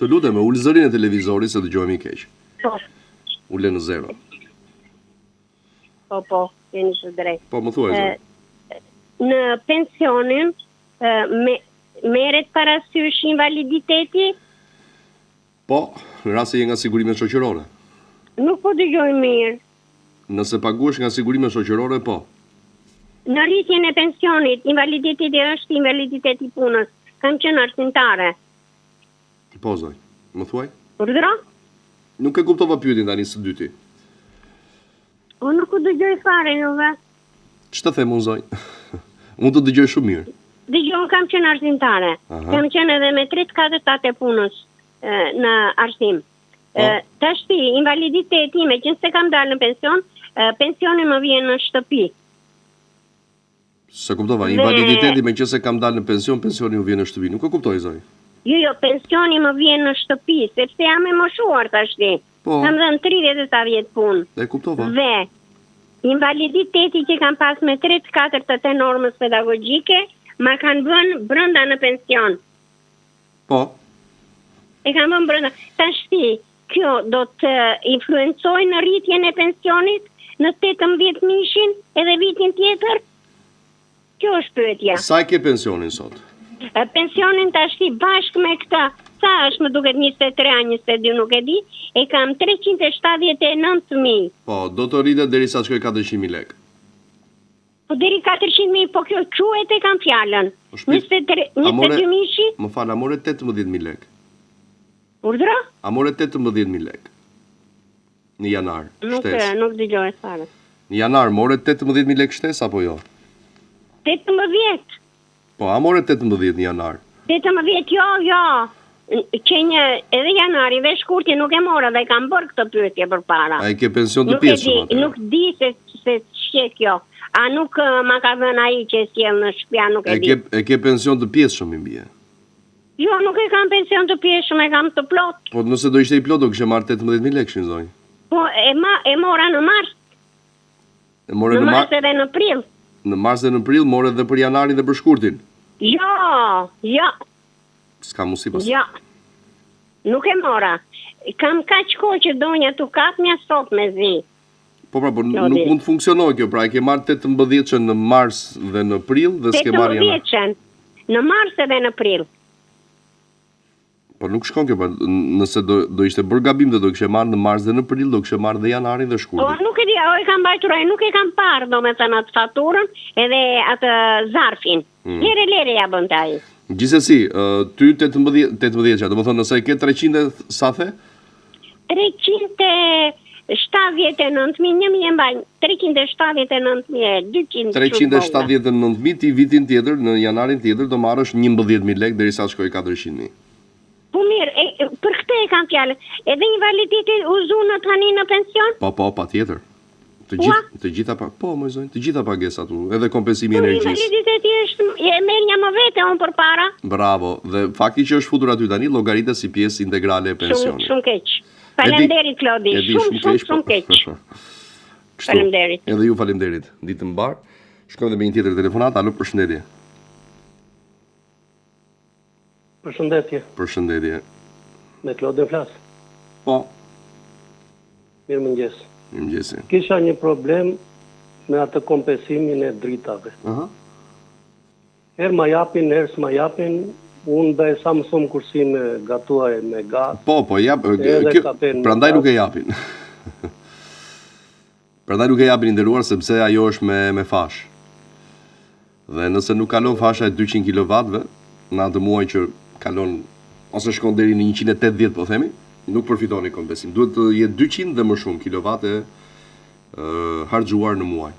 Të lutem, ul zërin e televizorit se dëgjohemi keq. Po. Ule në zero. Po, jeni të drejtë. Po, më thuaj zot. Në pensionin merret parasysh invaliditeti? Po, në rast se je nga sigurimet shoqërore. Nuk po dëgjoj mirë. Nëse paguhesh nga sigurimet shoqërore, po. Në rritjen e pensionit, invaliditeti është invaliditeti punës. Kam qenë arsimtare. Po, zoj. Më thuaj? Urdhëro? Nuk e kuptova pyetjen tani së dyti. O, nuk u dëgjoj fare juve. Ç'të them unë, zoj? Unë të dëgjoj shumë mirë. Dëgjoj, kam qenë arsimtare. Kam qenë edhe me 3-4 tatë punës në arsim. Tashti, invaliditeti, me qenë se kam dalë në pension, pensioni më vjen në shtëpi. Se kuptova, invaliditeti me qenë se kam dalë në pension, pensioni më vjen në shtëpi. Nuk e kuptoj, zoj. Jo, pensioni më vjen në shtëpi, sepse jam e moshuar tashti. Po. Kam dhënë 30 vjet punë. E kuptova. Dhe invaliditeti që kam pas me 3-4 të normës pedagogjike, ma kanë vënë brenda në pension. Po. E kam vënë brenda. Tashti, kjo do të influencoj në rritjen e pensionit në 18.000 edhe vitin tjetër? Kjo është pyetja. Sa e ke pensionin sot? Pensionin tashti bashkë me këta, sa është më duket 23-22, nuk e di, e kam 379.000. Po, do të rritet derisa të shkoj 400.000 lekë. Po deri 400.000, po kjo quhet e kam fjalën. 22.000. Më fal, a more 18.000 lekë. Urdhëro? A more 18.000 lekë. Në janar, shtesë. Nuk dëgjoj fare. Në janar more 18.000 lekë shtesë apo jo? 18. Po, a more 18 në janar? 18, jo. Qenje edhe janari dhe shkurti nuk e mora dhe kam bërë këtë pyetje për para. A i ke pension të pjesëm? Nuk di se shqe kjo. A nuk ma ka dhënë ai që sjell në shtëpia, nuk e di. E ke pension të pjesëm, i mbije? Jo, nuk e kam pension të pjesëm, e kam të plot. Po, nëse do ishte i plot, do kështë marrë 18.000 lekë, shinzoj. Po, e mora në mars. Në mars edhe në prill. Në mars dhe në prill, more dhe për janarin dhe për shkurtin? Jo. S'ka mundësi pas. Jo. Nuk e mora. Kam kaq kohë që donja tu kap mja sot me zi. Po, nuk mund të funksionoj kjo, pra e ke marrë 18 që në mars dhe në prill dhe s'ke marrë janar. 18 në mars edhe në prill. Po nuk shkon kjo, nëse do ishte bërë gabim dhe do kështë marrë në mars dhe në prill, do kështë marrë dhe janarin dhe shkurtin. Po, nuk e di, e kam bajtur, nuk e kam parë, do me thënë atë faturën edhe atë zarfin. Lere ja bën taj. Gjithsesi, ty 18 qatë, do më thënë nëse e ke 300, sa the? 379.000, një e mbaj, 379.200. 379.000, ti vitin tjetër, në janarin tjetër, do marrësh 11.000 lekë derisa të shkoj 400.000. Po mirë, për këtë e kam fjallë. Edhe invaliditeti u zunë tani në pension? Po, pa tjetër. Të gjitha të gjitha pagesat, edhe kompensimi energjisë. Invaliditeti është, e merr një më vete unë për para. Bravo, dhe fakti që është futur aty tani, llogaritet si pjesë integrale e pensionit. Shumë keq. Faleminderit, Klodi, shumë keq. Faleminderit. Edhe ju faleminderit. Ditë mbar. Shkojmë me një tjetër telefonat. Alo, përshëndetje. Përshëndetje. Përshëndetje. Me Klodin flas. Po. Mirëmëngjes. Mirëmëngjes. Kisha një problem me atë kompensimin e dritave. Herë ma japin, herë s'ma japin, unë dhe sa mësum kursime gatuaj me gas. Po, jap, prandaj nuk e japin. Prandaj nuk e japin nderuar sepse ajo është me fash. Dhe nëse nuk kalon fasha e 200 kW-ve, në atë muaj që kalon ose shkon deri në 180 po themi, nuk përfitoni kompensim. Duhet të jetë 200 dhe më shumë kilowatt harxhuar në muaj.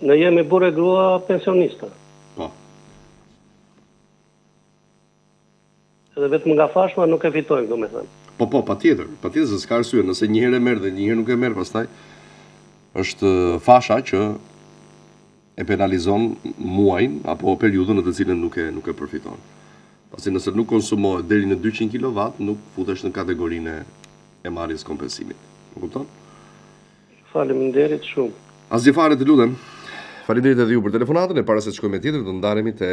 Ne jemi burë grua pensionista. Po. Edhe vetëm nga fashma nuk e fitojmë, domethënë. Po, patjetër se s'ka arsye, nëse një herë e merr dhe një herë nuk e merr, pastaj është fasha që e penalizon muajin apo periudhën në të cilën nuk e përfiton. Pasi nëse nuk konsumohet deri në 200 kW, nuk futesh në kategorinë e marrjes kompensimit. Më kupton? Faleminderit shumë. Asgjë fare, të lutem. Faleminderit edhe ju për telefonatën, e para se të shkojmë tjetër, do ndaremi te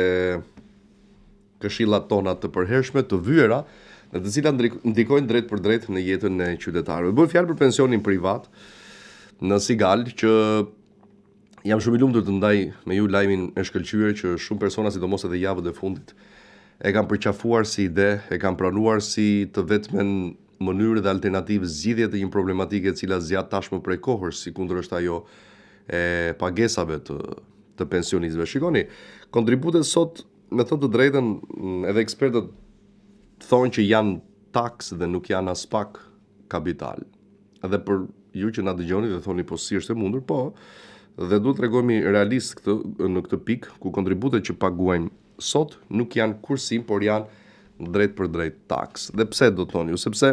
këshillat tona të përhershme, të vyera, në të cilat ndikojnë drejt për drejt në jetën e qytetarëve. Bëj fjalë për pensionin privat në Sigal, që jam shumë i lumtur të ndaj me ju lajmin e shkëlqyer që shumë persona, sidomos edhe javët e fundit, e kanë përqafuar si ide, e kanë pranuar si të vetmen mënyrë dhe alternativë zgjidhje të një problematike e cila zgjat tashmë prej kohësh, si kundër është ajo e pagesave të pensionistëve. Shikoni, kontributet sot, me thënë të drejtën, edhe ekspertët thonë që janë taks dhe nuk janë as pak kapital. Edhe për ju që na dëgjoni dhe thoni po si është e mundur, po, dhe duhet të tregojmë realist në këtë pikë ku kontributet që paguajnë sot nuk janë kursim, por janë drejt për drejt taks. Dhe pse do të thoni ju? Sepse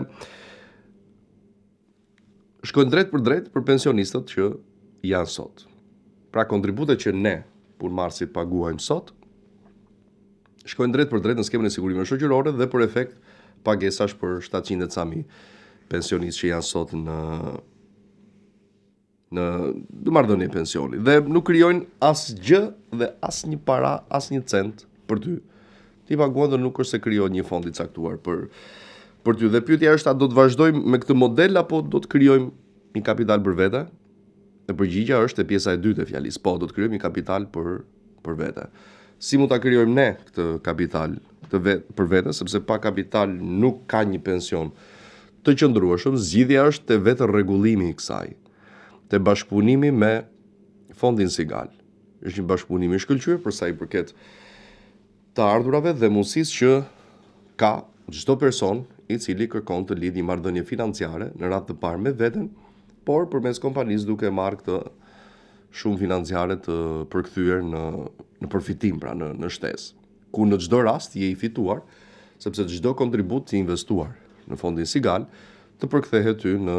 shkojnë drejt për pensionistët që janë sot. Pra kontributet që ne punëmarrësit paguajmë sot shkojnë drejt për drejt në skemën e sigurimeve shoqërore dhe për efekt pagesash për 700 e ca mijë pensionistë që janë sot në marrëdhënie pensioni dhe nuk krijojnë asgjë dhe asnjë para, asnjë cent për ty. Ti paguan dhe nuk është se krijohet një fond i caktuar për ty. Dhe pyetja është, a do të vazhdojmë me këtë model apo do të krijojmë një kapital për vete? Dhe përgjigjja është e pjesa e dytë e fjalisë. Po, do të krijojmë një kapital për vete. Si mund ta krijojmë ne këtë kapital për vete, sepse pa kapital nuk ka një pension të qëndrueshëm. Zgjidhja është te vetë rregullimi i kësaj, te bashkëpunimi me Fondin Sigal. Është një bashkëpunim i shkëlqyer për sa i përket të ardhurave dhe mundësisë që ka çdo person i cili kërkon të lidhë një marrëdhënie financiare në radhë të parë me veten, por përmes kompanisë duke marrë këtë shumë financiare të përkthyer në përfitim, pra në shtesë. Ku në çdo rast je i fituar, sepse çdo kontribut i investuar në Fondin Sigal të përkthehet ty në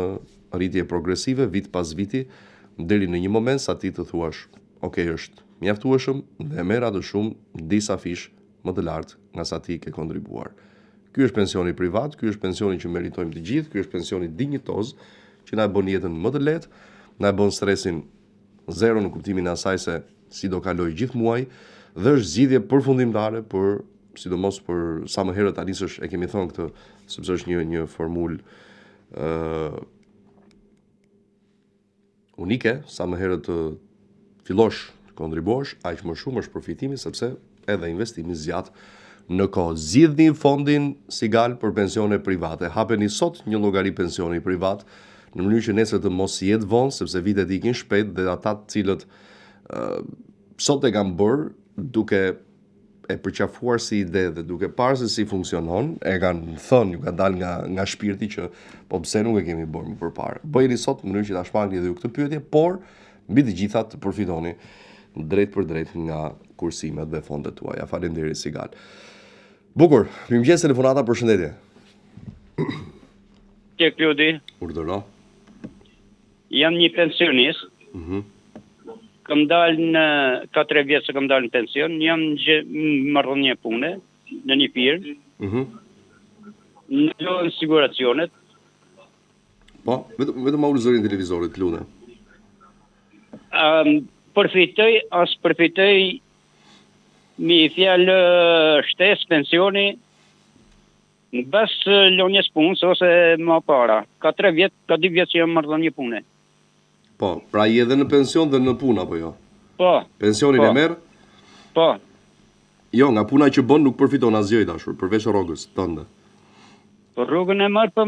rritje progresive vit pas viti deri në një moment sa ti të thuash, okay, është mjaftueshëm dhe merr atë shumë disa fish më të lartë nga sa ti ke kontribuar. Ky është pensioni privat, ky është pensioni që meritojmë të gjithë, ky është pensioni dinjitoz që na e bën jetën më të lehtë, na e bën stresin zero në kuptimin e asaj se si do kaloj gjithë muaj dhe është zgjidhje përfundimtare sidomos për sa më herët ta nisësh, e kemi thënë këtë, sepse është një formulë unike, sa më herët të fillosh të kontribuosh, aq më shumë është përfitimi, sepse edhe investimi zgjat në kohë. Zgjidhni fondin Sigal për pensione private. Hapeni sot një llogari pensioni privat në mënyrë që nesër të mos jetë vonë, sepse vitet ikin shpejt dhe ata të cilët sot e kanë bërë duke e përqafuar si ide dhe duke parë se si funksionon, e kanë thënë, ju ka dalë nga shpirti që po pse nuk e kemi bërë më përpara. Bëjeni sot në mënyrë që ta shpangni edhe ju këtë pyetje, por mbi të gjitha të përfitoni drejt për drejt nga kursimet dhe fondet tuaja. Faleminderit Sigal. Bukur, mirëmëngjes telefonata, përshëndetje. Tek Klodi. Urdhëro. Jam një pensionist. Kam dalë në 4 vjet se kam dalë në pension, jam në marrëdhënie pune në një firmë. Në lojën siguracionet. Po, vetëm ma ulë zërin televizorit, lutem. Përfitoj mi fjalë shtesë pensioni Në bas lënjes punës ose më para. Ka 3 vjet, ka 2 vjet që jam marrëdhënie pune. Po, pra je edhe në pension dhe në punë apo jo? Po. Pensionin e merr? Po. Jo, nga puna që bën nuk përfiton asgjë i dashur, përveç rrogës tënde. Po rrogën e marr, po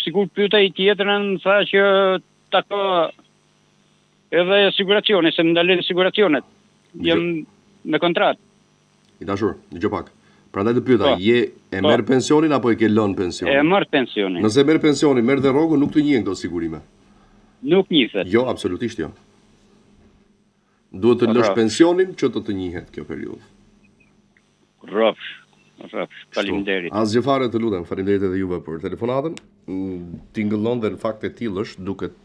sikur pyeta i tjetrën, më tha që ta ka edhe siguracione, se më ndalen siguracionet. Jam me kontratë. I dashur, dëgjoj pak. Prandaj të pyeta, je e merr pensionin apo e ke lënë pensionin? E marr pensionin. Nëse merr pensionin, merr dhe rrogën, nuk të njihen këto sigurime. Nuk njihet. Jo, absolutisht jo. Duhet të lësh pensionin që të njihet kjo periudhë. Rrofsh. Faleminderit. Asgjë fare, të lutem, faleminderit edhe juve për telefonatën. Tingëllon dhe në fakt e tillë është, duket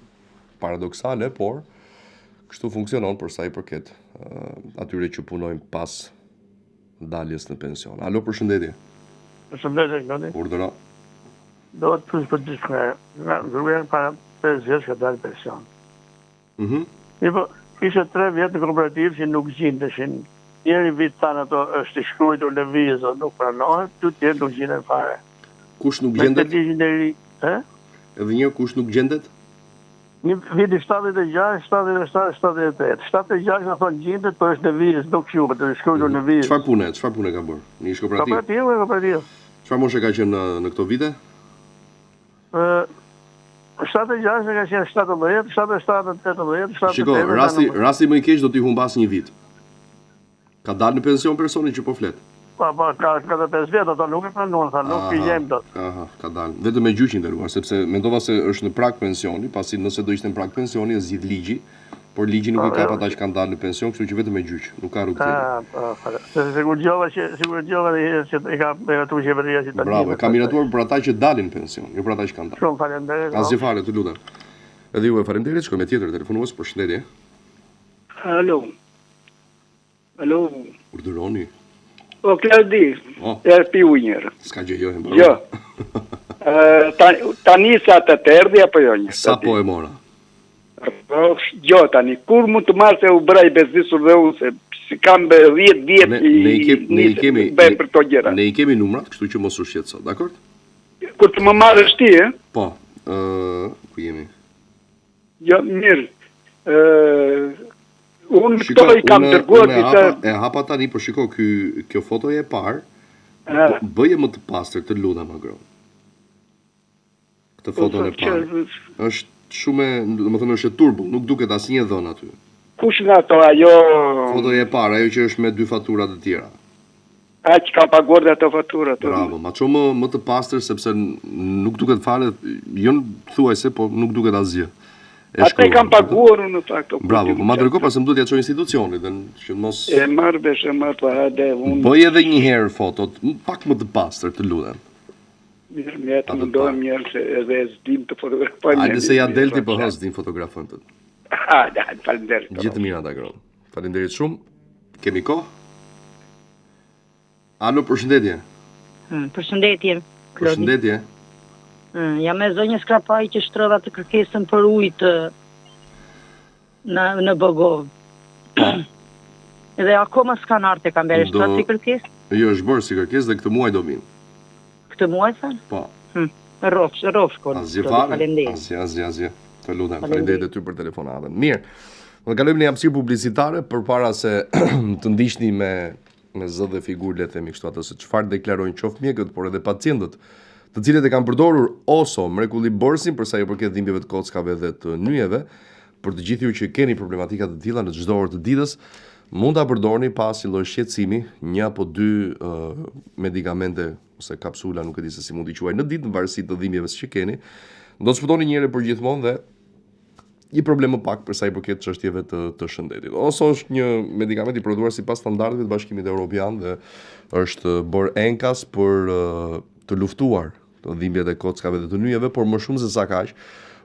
paradoksale, por kështu funksionon për sa i përket atyre që punojnë pas daljes në pension. Alo, përshëndetje. Përshëndetje, Glodi. Urdhëro. Do të pyes për diçka. Gruaja para 5 vjet ka dalë pension. Ishte 3 vjet në kooperativë që nuk gjindeshin. Njëri vit thanë ato është i shkruajtur lëvizë, nuk pranohet, dy tjerë nuk gjenden fare. Kush nuk gjendet? Edhe një kush nuk gjendet? Një viti 76, 77, 78. 76 në thonë gjendet, për është lëvizë, nuk quhet, është shkruajtur lëvizë. Çfarë pune ka bërë? Në ish kooperativ? Kooperativ. Çfarë moshe ka qenë në këto vite? 76 ka qenë 17, 77, 18, 78. Shiko, rasti më i keq do t'i humbas një vit. Ka dalë në pension personi që po flet? Ka 5 vjet, ato nuk e pranon, nuk i jem dot. Aha, ka dalë. Vetëm me gjyqin nderuar, sepse mendova se është në prag pensioni, pasi nëse do ishte në prag pensioni, zgjidh ligji, por ligji nuk i ka ata që kanë dalë në pension, kështu që vetëm me gjyq, nuk ka rrugë tjetër. Sigur gjova që i ka miratuar qeveria që tani. Bravo, ka miratuar për ata që dalin në pension, jo për ata që kanë dalë. Shumë faleminderit. Asgjë fare, të lutem. Edhe ju e faleminderit, shkojmë me tjetër telefonues, përshëndetje. Alo. Urdhëroni. O, Klaudi, e piu njërë. S'ka gjë jo, Jo. Tani sa të tërdi, apo jo një? Sa po e mora? Jo, tani, kur mund të marrë se u braj bezdisur dhe u, se si kam 10 vjet i bëjmë për to gjera. Ne i kemi numrat, kështu që mos u shqetëso, dakord? Kur të më marrë është ti, e? Po, ku jemi? Jo, mirë. Unë këto i kam tërguar e hapa tani, për shiko, kjo fotoje e parë, bëje më të pastër, të lutem agro. Këtë foton e parë. Është shumë, më thënë është e turbull, nuk duket asnjë dhënë aty. Kush nga to, ajo... Fotoje e parë, ajo që është me 2 faturat e tjera. A që kam paguar dhe ato faturat. Bravo, ma që më të pastër, sepse nuk duket fare, jo në thuajse, po nuk duket asgjë. Ata i kam paguar në fakt. Bravo, po ma dërgo pas më duhet ja çoj institucionit dhe që mos e marr vesh e marr para dhe unë. Bëj edhe një herë fotot, pak më të pastër, të lutem. Mirë, të mundohem njërë se edhe s'dim të fotografoj. Hajde se ja delti po s'dim fotografojnë të. Hajde, faleminderit. Gjithë mirë ata gron. Faleminderit shumë. Kemi kohë? Alo, përshëndetje. Përshëndetje. Përshëndetje. Jam me zonjë Skrapaj që shtrova të kërkesën për ujtë në Bogov. Edhe akoma s'kan arte kam bërë shtratë si kërkesë? Jo, është bërë si kërkesë dhe këtë muaj do vinë. Këtë muaj, thënë? Po. Rofsh, kërë. Asgjë fare, asgjë. Të lutem, faleminderit e ty për telefonatën. Mirë, dhe kalojmë një hapësirë publicitare përpara se të ndiqni me zë dhe figurë, le themi kështu atë se çfarë deklarojnë qoftë mjekët, por edhe pacientët, të cilët e kanë përdorur oso mrekulli bërsin për sa i përket dhimbjeve të kockave dhe të nyjeve. Për të gjithë ju që keni problematika të tilla në çdo orë të ditës, mund ta përdorni pas një lloj shqetësimi, 1 apo 2 medikamente ose kapsula, nuk e di se si mund t'i quaj, në ditë në varësi të dhimbjeve që keni. Do të shpëtoni një herë për gjithmonë dhe një problem më pak për sa i përket çështjeve të shëndetit. Ose është një medikament i prodhuar sipas standardeve të Bashkimit Evropian dhe është bërë enkas për të luftuar të dhimbjet e kockave dhe të nyjeve, por më shumë se sa kaq,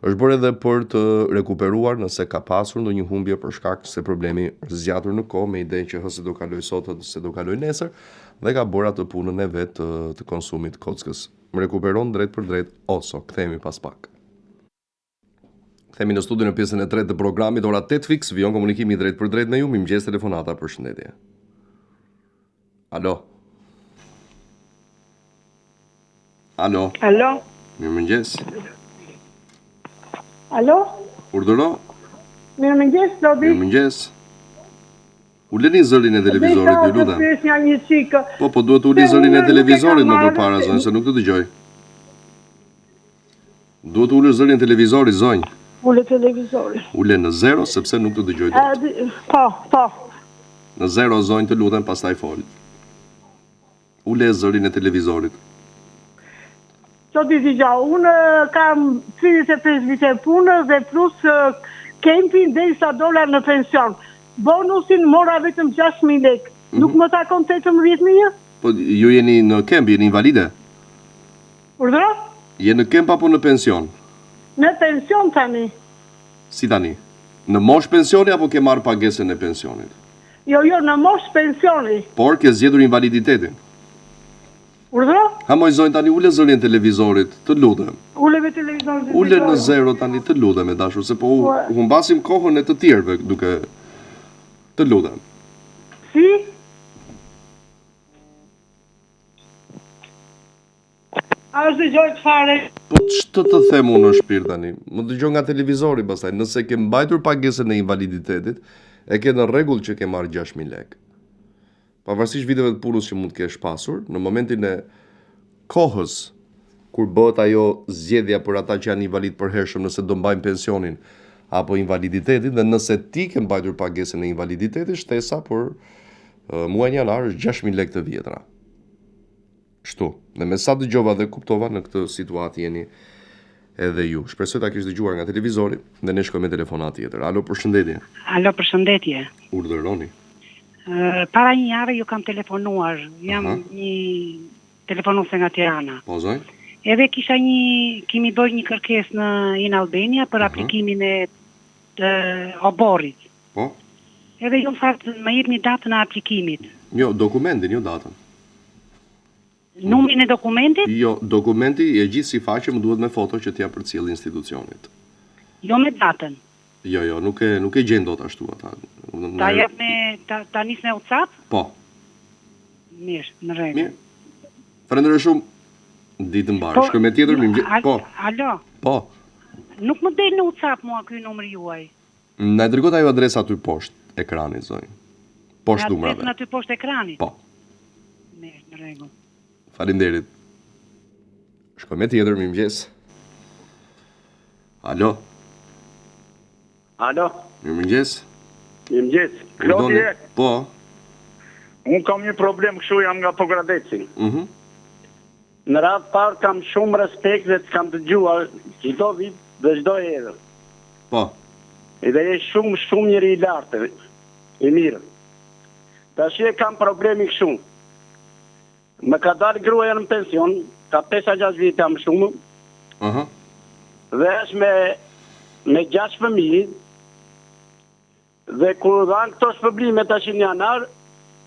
është bërë edhe për të rekuperuar nëse ka pasur ndonjë humbje për shkak se problemi është zgjatur në kohë me idenë që se do kaloj sot ose do kaloj nesër dhe ka bërë atë punën e vet të konsumit kockës. Më rekuperon drejt për drejt oso. Kthehemi pas pak. Kthehemi në studion në pjesën e tretë të programit, ora 8 fiks, vijon komunikimi drejt për drejt me ju, mirëmëngjes telefonata, përshëndetje. Alo. Alo. Alo. Mirëmëngjes. Alo. Urdhëro. Mirëmëngjes, Lodi. Mirëmëngjes. Uleni zërin e televizorit, ju lutem. Po, duhet uli zërin e televizorit më përpara, zonjë, se nuk të dëgjoj. Duhet uli zërin e televizorit, zonjë. Ule televizorit. Ule në 0, sepse nuk të dëgjoj dot. Po. Në 0, zonjë, të lutem, pastaj fol. Ule zërin e televizorit. Që ti digja, unë kam 35 vite punës dhe plus kempin dhe isa dolar në pension. Bonusin mora vetëm 6.000 lek. Nuk më takon 18.000? Po, ju jeni në kemp, jeni invalide? Urdhëro? Jeni në kemp apo në pension? Në pension tani. Si tani? Në mosh pensioni apo ke marrë pagesën e pensionit? Jo, në mosh pensioni. Por ke zgjedhur invaliditetin? Urdhëro? Ha moj zonjë tani ule zërin e televizorit, të lutem. Uleve televizorit. Ule në 0 tani, të lutem e dashur, se po humbasim kohën e të tjerëve duke të lutem. Si? A është dëgjoj të fare? Po ç'të të them unë në shpirt tani? Më dëgjoj nga televizori pastaj, nëse ke mbajtur pagesën e invaliditetit, e ke në rregull që ke marrë 6.000 lekë. Pavarësisht viteve të punës që mund të kesh pasur, në momentin e kohës kur bëhet ajo zgjedhja për ata që janë invalid përhershëm nëse do mbajnë pensionin apo invaliditetin, dhe nëse ti ke mbajtur pagesën e invaliditetit, shtesa për muajin janar është 6.000 lekë të vjetra. Kështu, dhe me sa dëgjova dhe kuptova në këtë situatë jeni edhe ju. Shpresoj ta kesh dëgjuar nga televizori dhe ne shkojmë me telefonat tjetër. Alo, përshëndetje. Alo, përshëndetje. Urdhëroni. Para një javë ju kam telefonuar. Jam një telefonuese nga Tirana. Po, zonjë? Edhe kemi bërë një kërkesë në In Albania për aplikimin e oborrit. Po? Edhe ju më thatë më jepni datën e aplikimit. Jo, dokumentin, jo datën. Numrin e dokumentit? Jo, dokumenti e gjithë si faqe më duhet me foto që t'ja përcjell institucionit. Jo me datën. Jo, nuk e gjen dot ashtu ata. Ta jep ta nis në WhatsApp? Po. Mirë, në rregull. Mirë. Falenderoj shumë. Ditë mbarë. Shkoj me tjetër mirëmëngjes. Po. Alo. Po. Nuk më del në WhatsApp mua ky numri juaj. Na dërgoj ajo adresa aty poshtë ekranit, zonjë. Poshtë numrave. Adresën aty poshtë ekranit? Po. Mirë, në rregull. Faleminderit. Shkoj me tjetër mirëmëngjes. Alo. Alo. Mirëmëngjes. Mirëmëngjes. Klodi. Po. Unë kam një problem kështu, jam nga Pogradeci. Në radhë parë kam shumë respekt dhe të kam të gjuar çdo vit dhe çdo herë. Po. Edhe e shumë njëri i lartë, i mirë. Tash e kam problemi kështu. Më ka dalë gruaja në pension, ka 5-6 vite më shumë. Dhe është me 6 fëmijë. Dhe kur dhanë këto shpërblime tash në janar,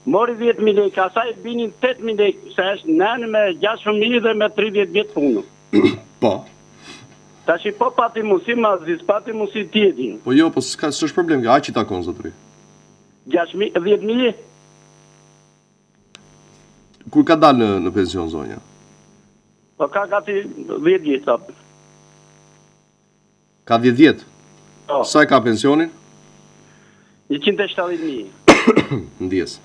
mori 10.000 lekë, asaj binin 8.000 lekë, se është nënë me 6 fëmijë dhe me 30 vjetë punë. Po. Tash po pati mundësi ma zis, pati mundësi tjetin. Po jo, po s'është problem, a që takon, zotëri? 10.000? Kur ka dalë në pension, zonja? Po ka gati 10 vjetë. Ka 10 vjetë? Sa e ka pensionin? 170.000. Ndjes.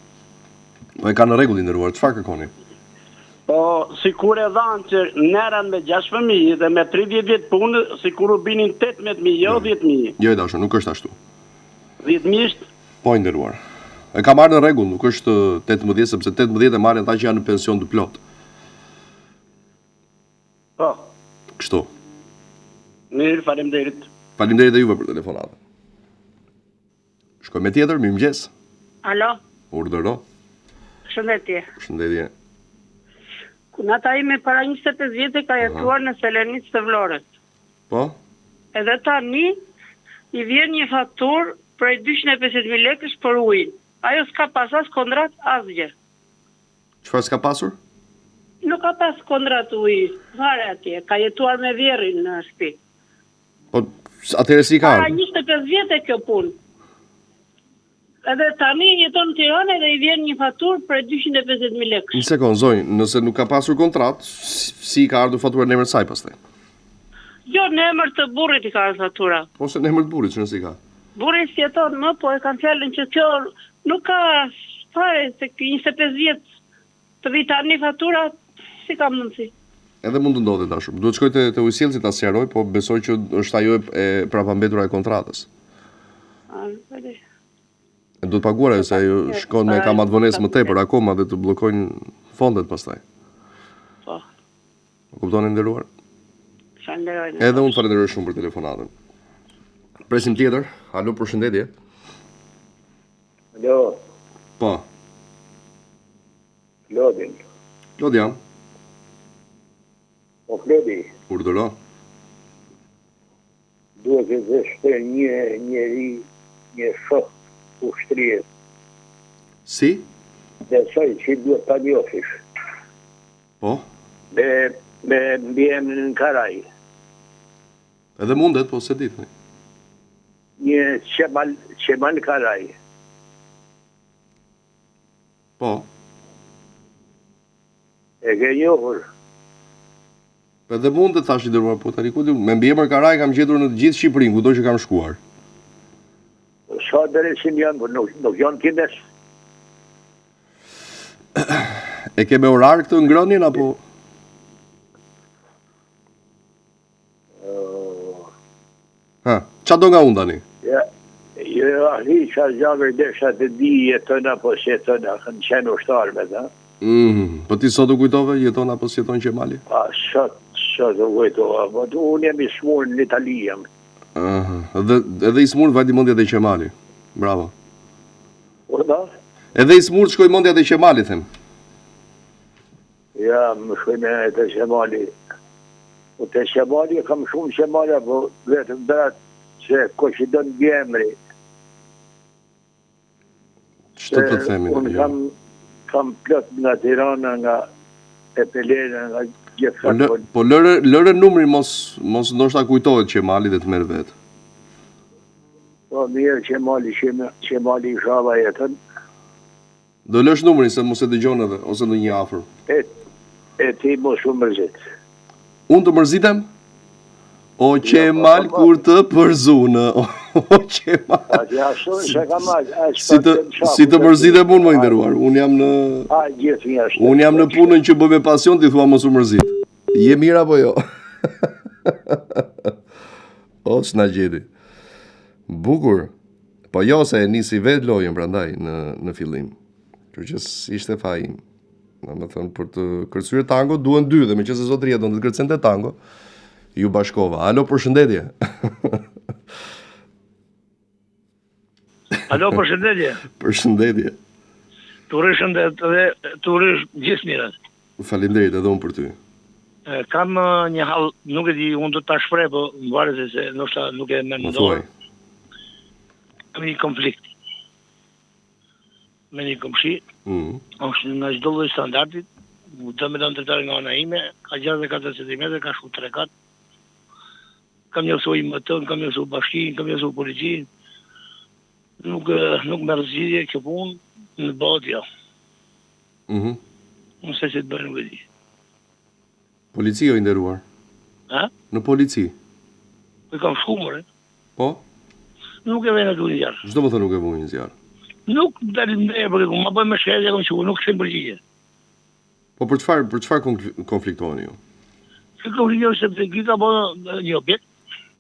Po e ka në rregull i nderuar, çfarë kërkoni? Po, sikur e dhanë që nëran me 6 fëmijë dhe me 30 vjetë punë, sikur u binin 18.000, jo 10.000. Jo, e dashur, nuk është ashtu. 10.000 është? Po, i nderuar. E ka marrë në rregull, nuk është 18, sepse 18 e marrin ata që janë në pension të plot. Po. Kështu. Mirë, faleminderit. Faleminderit edhe juve për telefonatën. Shkoj me tjetër, mirëmëngjes. Alo. Urdhëro. Shëndetje. Shëndetje. Kunata ime para 25 vjetë ka jetuar në Selenicë të Vlorës. Po? Edhe tani i vjen një faturë prej 250.000 lekësh për ujin. Ajo s'ka pas as kontrat asgjë. Çfarë s'ka pasur? Nuk ka pas kontrat uji. Fare atje, ka jetuar me vjerrin në shtëpi. Po atëherë si ka? Para 25 vjetë kjo punë. Edhe tani jeton në Tiranë dhe i vjen një faturë për 250.000 lekë. Një sekond, zonjë, nëse nuk ka pasur kontratë, si ka ardhur fatura në emër të saj pastaj? Jo, në emër të burrit i ka ardhur fatura. Ose në emër të burrit, që nësi ka? Burri si jeton më, po e kanë fjalën që kjo nuk ka fare se 25 vjet të vi tani fatura, si ka mundësi. Edhe mund të ndodhet dashur. Duhet shkoj te ujësjellësi ta sqaroj, po besoj që është ajo e prapambetura e kontratës. Duhet të paguar ajo se ajo shkon me kamat vonesë më tepër akoma dhe të bllokojnë fondet pastaj. Po. Më kuptoni nderuar? Falenderoj. Edhe unë falenderoj shumë për telefonatën. Presim tjetër. Alo, përshëndetje. Alo. Po. Klodin. Klod jam. Po Klodi. Urdhëro. Duhet të zeshte një shok ushtrie. Si? Besoj që duhet ta njofish. Po? Me mbjem në Karaj. Edhe mundet, po se ditë. Një Qemal Karaj. Po? E ke njohur? Edhe mundet thash i dërmuar, po tani ku di, me mbiemër Karaj kam gjetur në të gjithë Shqipërinë, kudo që kam shkuar. Sa drejtësim janë, por nuk janë kimes. E ke me orar këtë ngrënien apo? Qa do nga unë tani? Jo, ahli që a zjagër desha të di jeton apo si jeton, a kënë qenë ushtarë me ta. Po ti sot u kujtove, jeton apo si jeton Qemali? Sot u kujtove, po unë jam i smurë në Itali jam. Edhe i smurë vajti mendja dhe Qemali. Bravo. Urda? Edhe i smurë shkoj mendja dhe Qemali, them. Ja, më shkoj me të Qemali. Po të Qemali, kam shumë Qemali, po vetëm berat që ko që do në bjemri. Që të themi? Unë kam plot nga Tirana, nga Epelena, nga gjithë. Po lëre numri mos ndoshta kujtohet Qemali dhe të merr vetë. Po mirë Qemali i shava jetën. Do lësh numrin se mos e dëgjon edhe ose ndonjë afër. E ti mos u mërzit. Unë të mërzitem? O Qemal kur të përzunë. O Qemal. Si të mërzitem unë më nderuar. Unë jam në punën që bëj me pasion, ti thua mos u mërzit. Je mirë apo jo? O s'na gjeti. Bukur. Po jo se e nisi vetë lojën prandaj në fillim. Kështu që ishte faji im. Domethënë për të kërcyer tango duhen dy dhe meqense zotëria do të kërcente tango, ju bashkova. Alo, përshëndetje. Alo, përshëndetje. Përshëndetje. Turishëndet dhe turish gjithë mirët. Faleminderit edhe unë për ty. Kam një hall, nuk e di, unë do ta shpreh, po më varet se ndoshta nuk e mendoj. Kam një konflikt me një komshi, është nga çdo lloj standardit, do me ndërtar nga ana ime, ka 64 cm, ka shku 3 kat. Kam njësu i më tënë, kam njësu bashkinë, kam njësu policinë. Nuk merr zgjidhje kjo punë në botë jo. Unë se që të bëjë nuk e di. Policia i nderuar? Në polici? Po i kam shkumër, Po? Nuk e vejnë atë një zjarë. Çdo më thë nuk e vujnë një zjarë? Nuk dalim ne, porque ma bëjmë me shkretja, nuk këshim përgjigje. Po për çfarë konfliktoheni ju? Që konfliktoheni sepse ky ka bërë një objekt.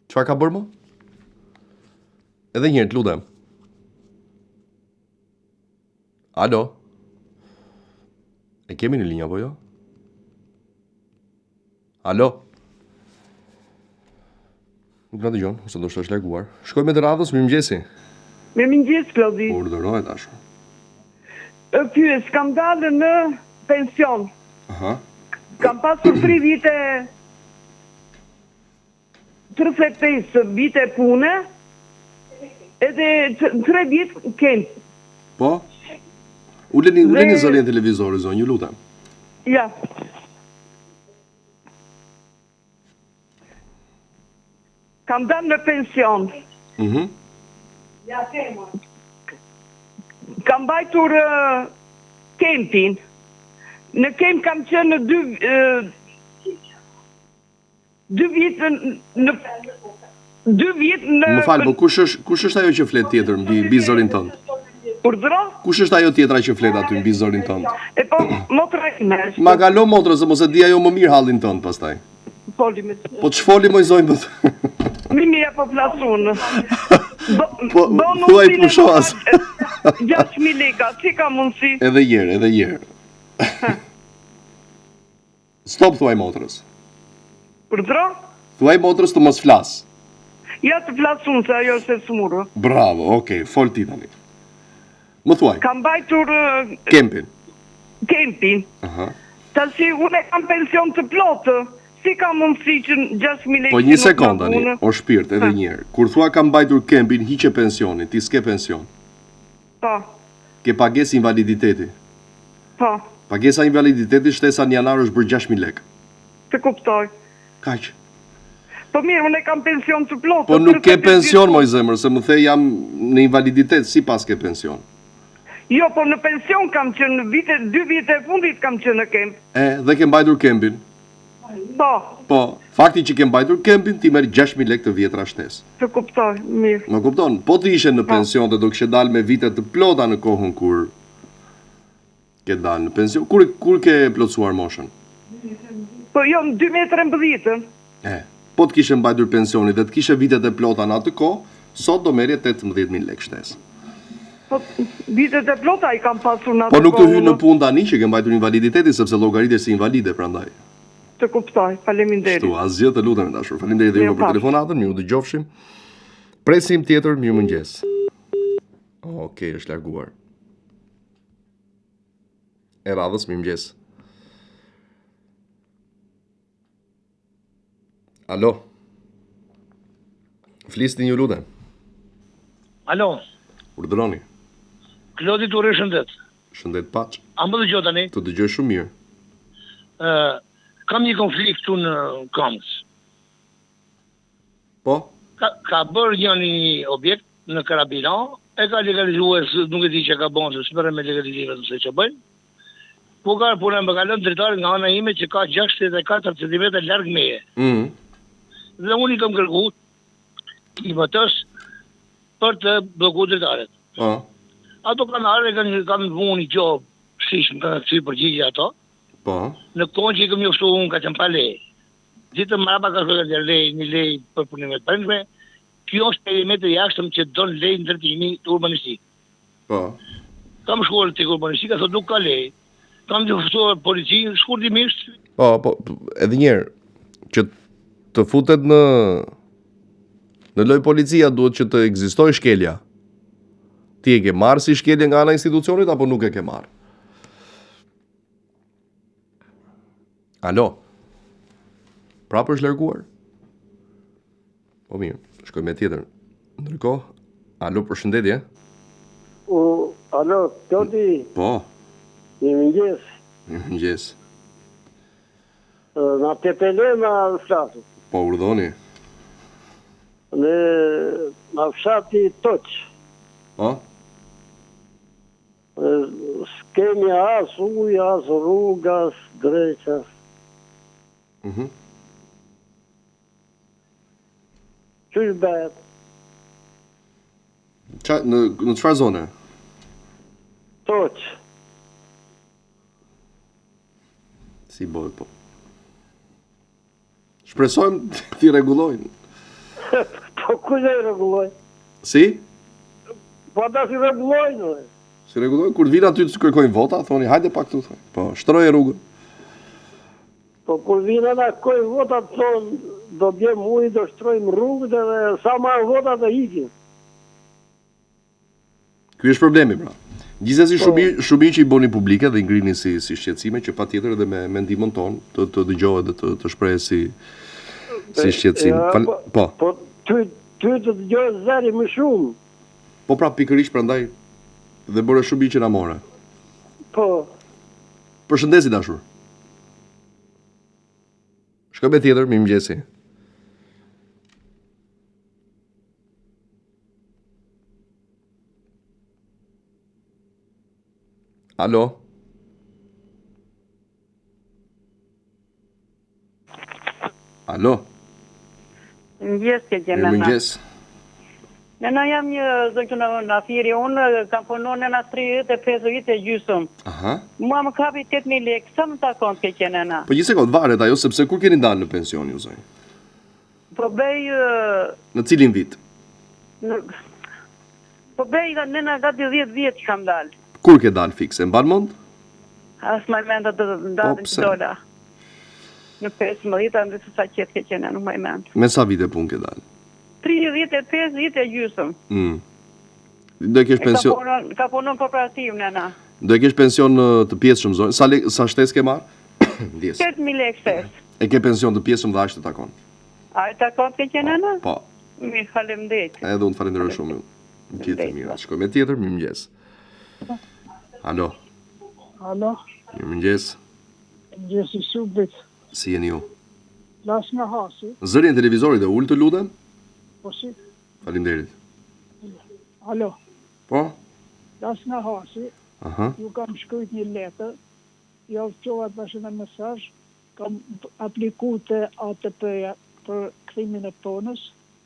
Çfarë ka bërë më? Edhe njërë, të lutem. Alo? E kemi në linja, po jo? Alo? Nuk në dëgjon, ose do shtë është larguar. Shkoj me të radhës, mirëmëngjesi. Mirëmëngjes, Klodi. Urdhëroj tash. Pyes, kam dalë në pension. Kam pasur 3 vite 35 vite pune, edhe 3 vite kemë. Po? Uleni zërin televizori, zonjë, ju lutem. Ja. Kam dalë në pension. Ja, tema. mbajtur kempin. Në kemp kam qenë në 2 vjet në 2 vjet në... Më falë, po kush është ajo që flet tjetër mbi zorin tënd? Urdhëro? Kush është ajo tjetra që flet aty mbi zorin tënd? E po, motra ime. Ma kalo motra, se mos e di ajo më mirë hallin tënd pastaj. Foli me... Po ç'foli më zojnë bët? Mimi e po flasun. Po, thuaj pushoas. 6.000 leka, si ka mundësi? Edhe jere. Stop, thuaj motrës. Urdhëro? Thuaj motrës të mos flas. Ja të flasun, se ajo është e smurë. Bravo, okej, fol ti tani. Më thuaj. Kam mbajtur... Kempin. Tashi, unë e kam pension të plotë. Si ka mundësi që 6.000 lekë... Po një sekond tani, o shpirt, edhe njerë. Kur thua kam mbajtur kempin, hiqe pensionin, ti s'ke pension. Po. Ke pagesë invaliditeti. Po. Pagesa invaliditeti shtesa në janar është bërë 6.000 lekë. Të kuptoj. Kaq. Po mirë, unë e kam pension të plotë. Po nuk ke pension, moj zemër, se më the jam në invaliditet, si pas ke pension. Jo, po në pension kam qenë, 2 vite e fundit kam qenë në kemp. Dhe ke mbajtur kempin. Po, fakti që ke mbajtur kempin, ti merr 6.000 lekë të vjetra shtesë. Të kuptoj, mirë. Më kupton, po të ishe në pension dhe do kishe dalë me vite të plota në kohën kur ke dalë në pension. Kur ke plotësuar moshën? Po jo, në 2013. Po të kishe mbajtur pensionit dhe të kishe vitet e plota në atë kohë, sot do merrje 18.000 lekë shtesë. Po vitet e plota i kam pasur në atë kohë. Po nuk të hyn në punë tani që ke mbajtur invaliditetin sepse llogaritesh si invalide prandaj. Të kuptoj, faleminderit. Shtu, asgjë, të lutem dashur. Faleminderit edhe për telefonatën, ju dëgjofshim. Presim tjetër, mirëmëngjes. Okej, është larguar. E radhës, mirëmëngjes. Alo. Flisni, ju lutem. Alo. Urdhëroni. Klodi Turri, shëndet. Shëndet paç. A më dëgjoj tani? Të dëgjoj shumë mirë. Kam një konflikt këtu në Kamës. Po? Ka bërë një objekt në Karabilan, e ka legalizuar, nuk e di që ka bënë, se s'mërë me legalizive nëse që bëjnë. Po ka punë më kalon drejtari nga ana ime që ka 64 cm larg meje. Dhe unë i kam kërkuar i votës për të bllokuar drejtaret. Ato kanë ardhur kanë vënë një gjop, shishëm kanë thyer përgjigje ato. Po. Në kohën që i kam njoftuar unë ka qenë pa lej. Ditë mbrapa ka shkuar një lej për punimet brendshme. Kjo është perimetri i jashtëm që don lej ndërtimi të urbanistik. Po. Kam shkuar te urbanistika, thotë nuk ka lej. Kam njoftuar policinë shkurtimisht. Po, edhe një herë që të futet në loj policia duhet që të ekzistojë shkelja. Ti e ke marrë si shkelje nga ana e institucionit apo nuk e ke marrë? Alo. Prapë është larguar? Po mirë, shkoj me tjetër. Ndërkohë, alo, përshëndetje. Alo, Toti. Po. Mirëmëngjes. Mirëmëngjes. Na tepele na fshatu. Po, urdhoni. Na fshati Toq. Po? S'kemi as ujë, as rrugë, as dreqa. Qysh bëhet? Në çfarë zone? Toq. Si bëhet po? Shpresojmë t'i rregullojnë. Po ku e rregullojnë? Si? Po ata si rregullojnë. Si rregullojnë? Kur vinë aty të kërkojnë vota, thoni hajde pak këtu. Po, shtroje rrugën. Po kur vinë na kërkojnë vota, thonë do bjem ujë, do shtrojmë rrugët dhe sa marrë vota të hiqin. Ky është problemi, pra. Gjithsesi shumë që i bëni publike dhe i ngrini si shqetësime që patjetër edhe me ndihmën tonë të dëgjohet dhe të shprehet si shqetësim. Po ty të dëgjohet zëri më shumë. Po pra pikërisht prandaj dhe bëre shumë që na more. Po. Përshëndetje dashur. Shkoj me tjetër, mirëmëngjesi. Alo. Alo. Mëngjes, ke gjena. Mëngjes. Nëna jam një zëgjë në afiri, unë kam punon në 35 vite gjysëm. Aha. Mua më kapi 8.000 lekë, sa më takon ke qenena? Po një sekond, varet ajo, sepse kur keni dalë në pension, ju zonjë? Po bej... Në cilin vit? Po bej, nëna gati 10 vjetë që kam dalë. Kur ke dalë fikse, në Balmond? As më menda të dalën që dola. Në 15, ndë se sa qetë ke qenena, nuk më menda. Me sa vite pun ke dalë? 35 vite gjysëm. Do e kesh pension... Ka punon kooperativ, nëna. Do e kesh pension të pjesëshëm, zonjë? Sa shtes ke marë? 8.000 lekë shtes. E ke pension të pjesëm dhe ashtë të takon? A e takon ke qenena? Po. Mirë, faleminderit. Edhe unë falenderoj shumë. Gjithë mirë. Shkoj me tjetër, mirëmëngjes. Alo. Alo. Mirëmëngjes. Mëngjes i subit. Si jeni ju? Las nga hasi. Zërin televizorit e ullë të lutem? Po si? Faleminderit. Alo. Po? Las nga hasi. Aha. Ju kam shkryt një letër. Ja qovat bashkë në mesazh. Kam apliku të ATP-ja për krimin e tonës.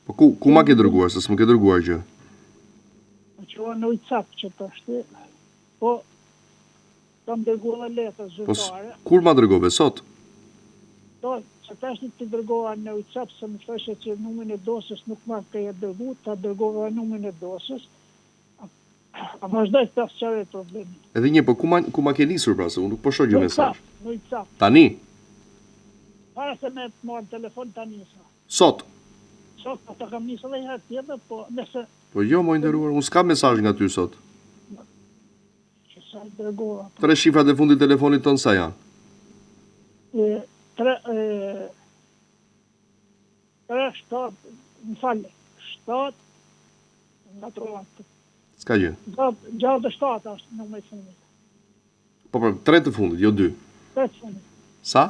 Po ku ma ke dërguar, se s'më ke dërguar gjë? Më qova në WhatsApp që të ashti. Po, kam dërguar letër zyrtare. Po, kur ma dërgove, sot? Do, që të ashti të dërgoha në WhatsApp, se më thëshe që numrin e dosës nuk ma të e dërgu, ta dërgova numrin e dosës. A vazhdoj të asë qare problemi. Edhe një, po ku ma ke nisur pra, se unë nuk po shoh gjë mesazh. Në WhatsApp. Tani? Para se me të marrë telefon të njësa. Sot? Sot, po të kam njësa dhe i herë tjetër, po nëse... Po jo, moj nderuar, unë s'kam mesazh nga ty sot. Që sa i dërgova. 3 shifrat e fundit telefonit tonë sa janë? 3, 7, më falë, 7, nga trovatë. S'ka gjë. Gjatë 7 është në me fundit. Po për 3 të fundit, jo 2. 3 të fundit. Sa?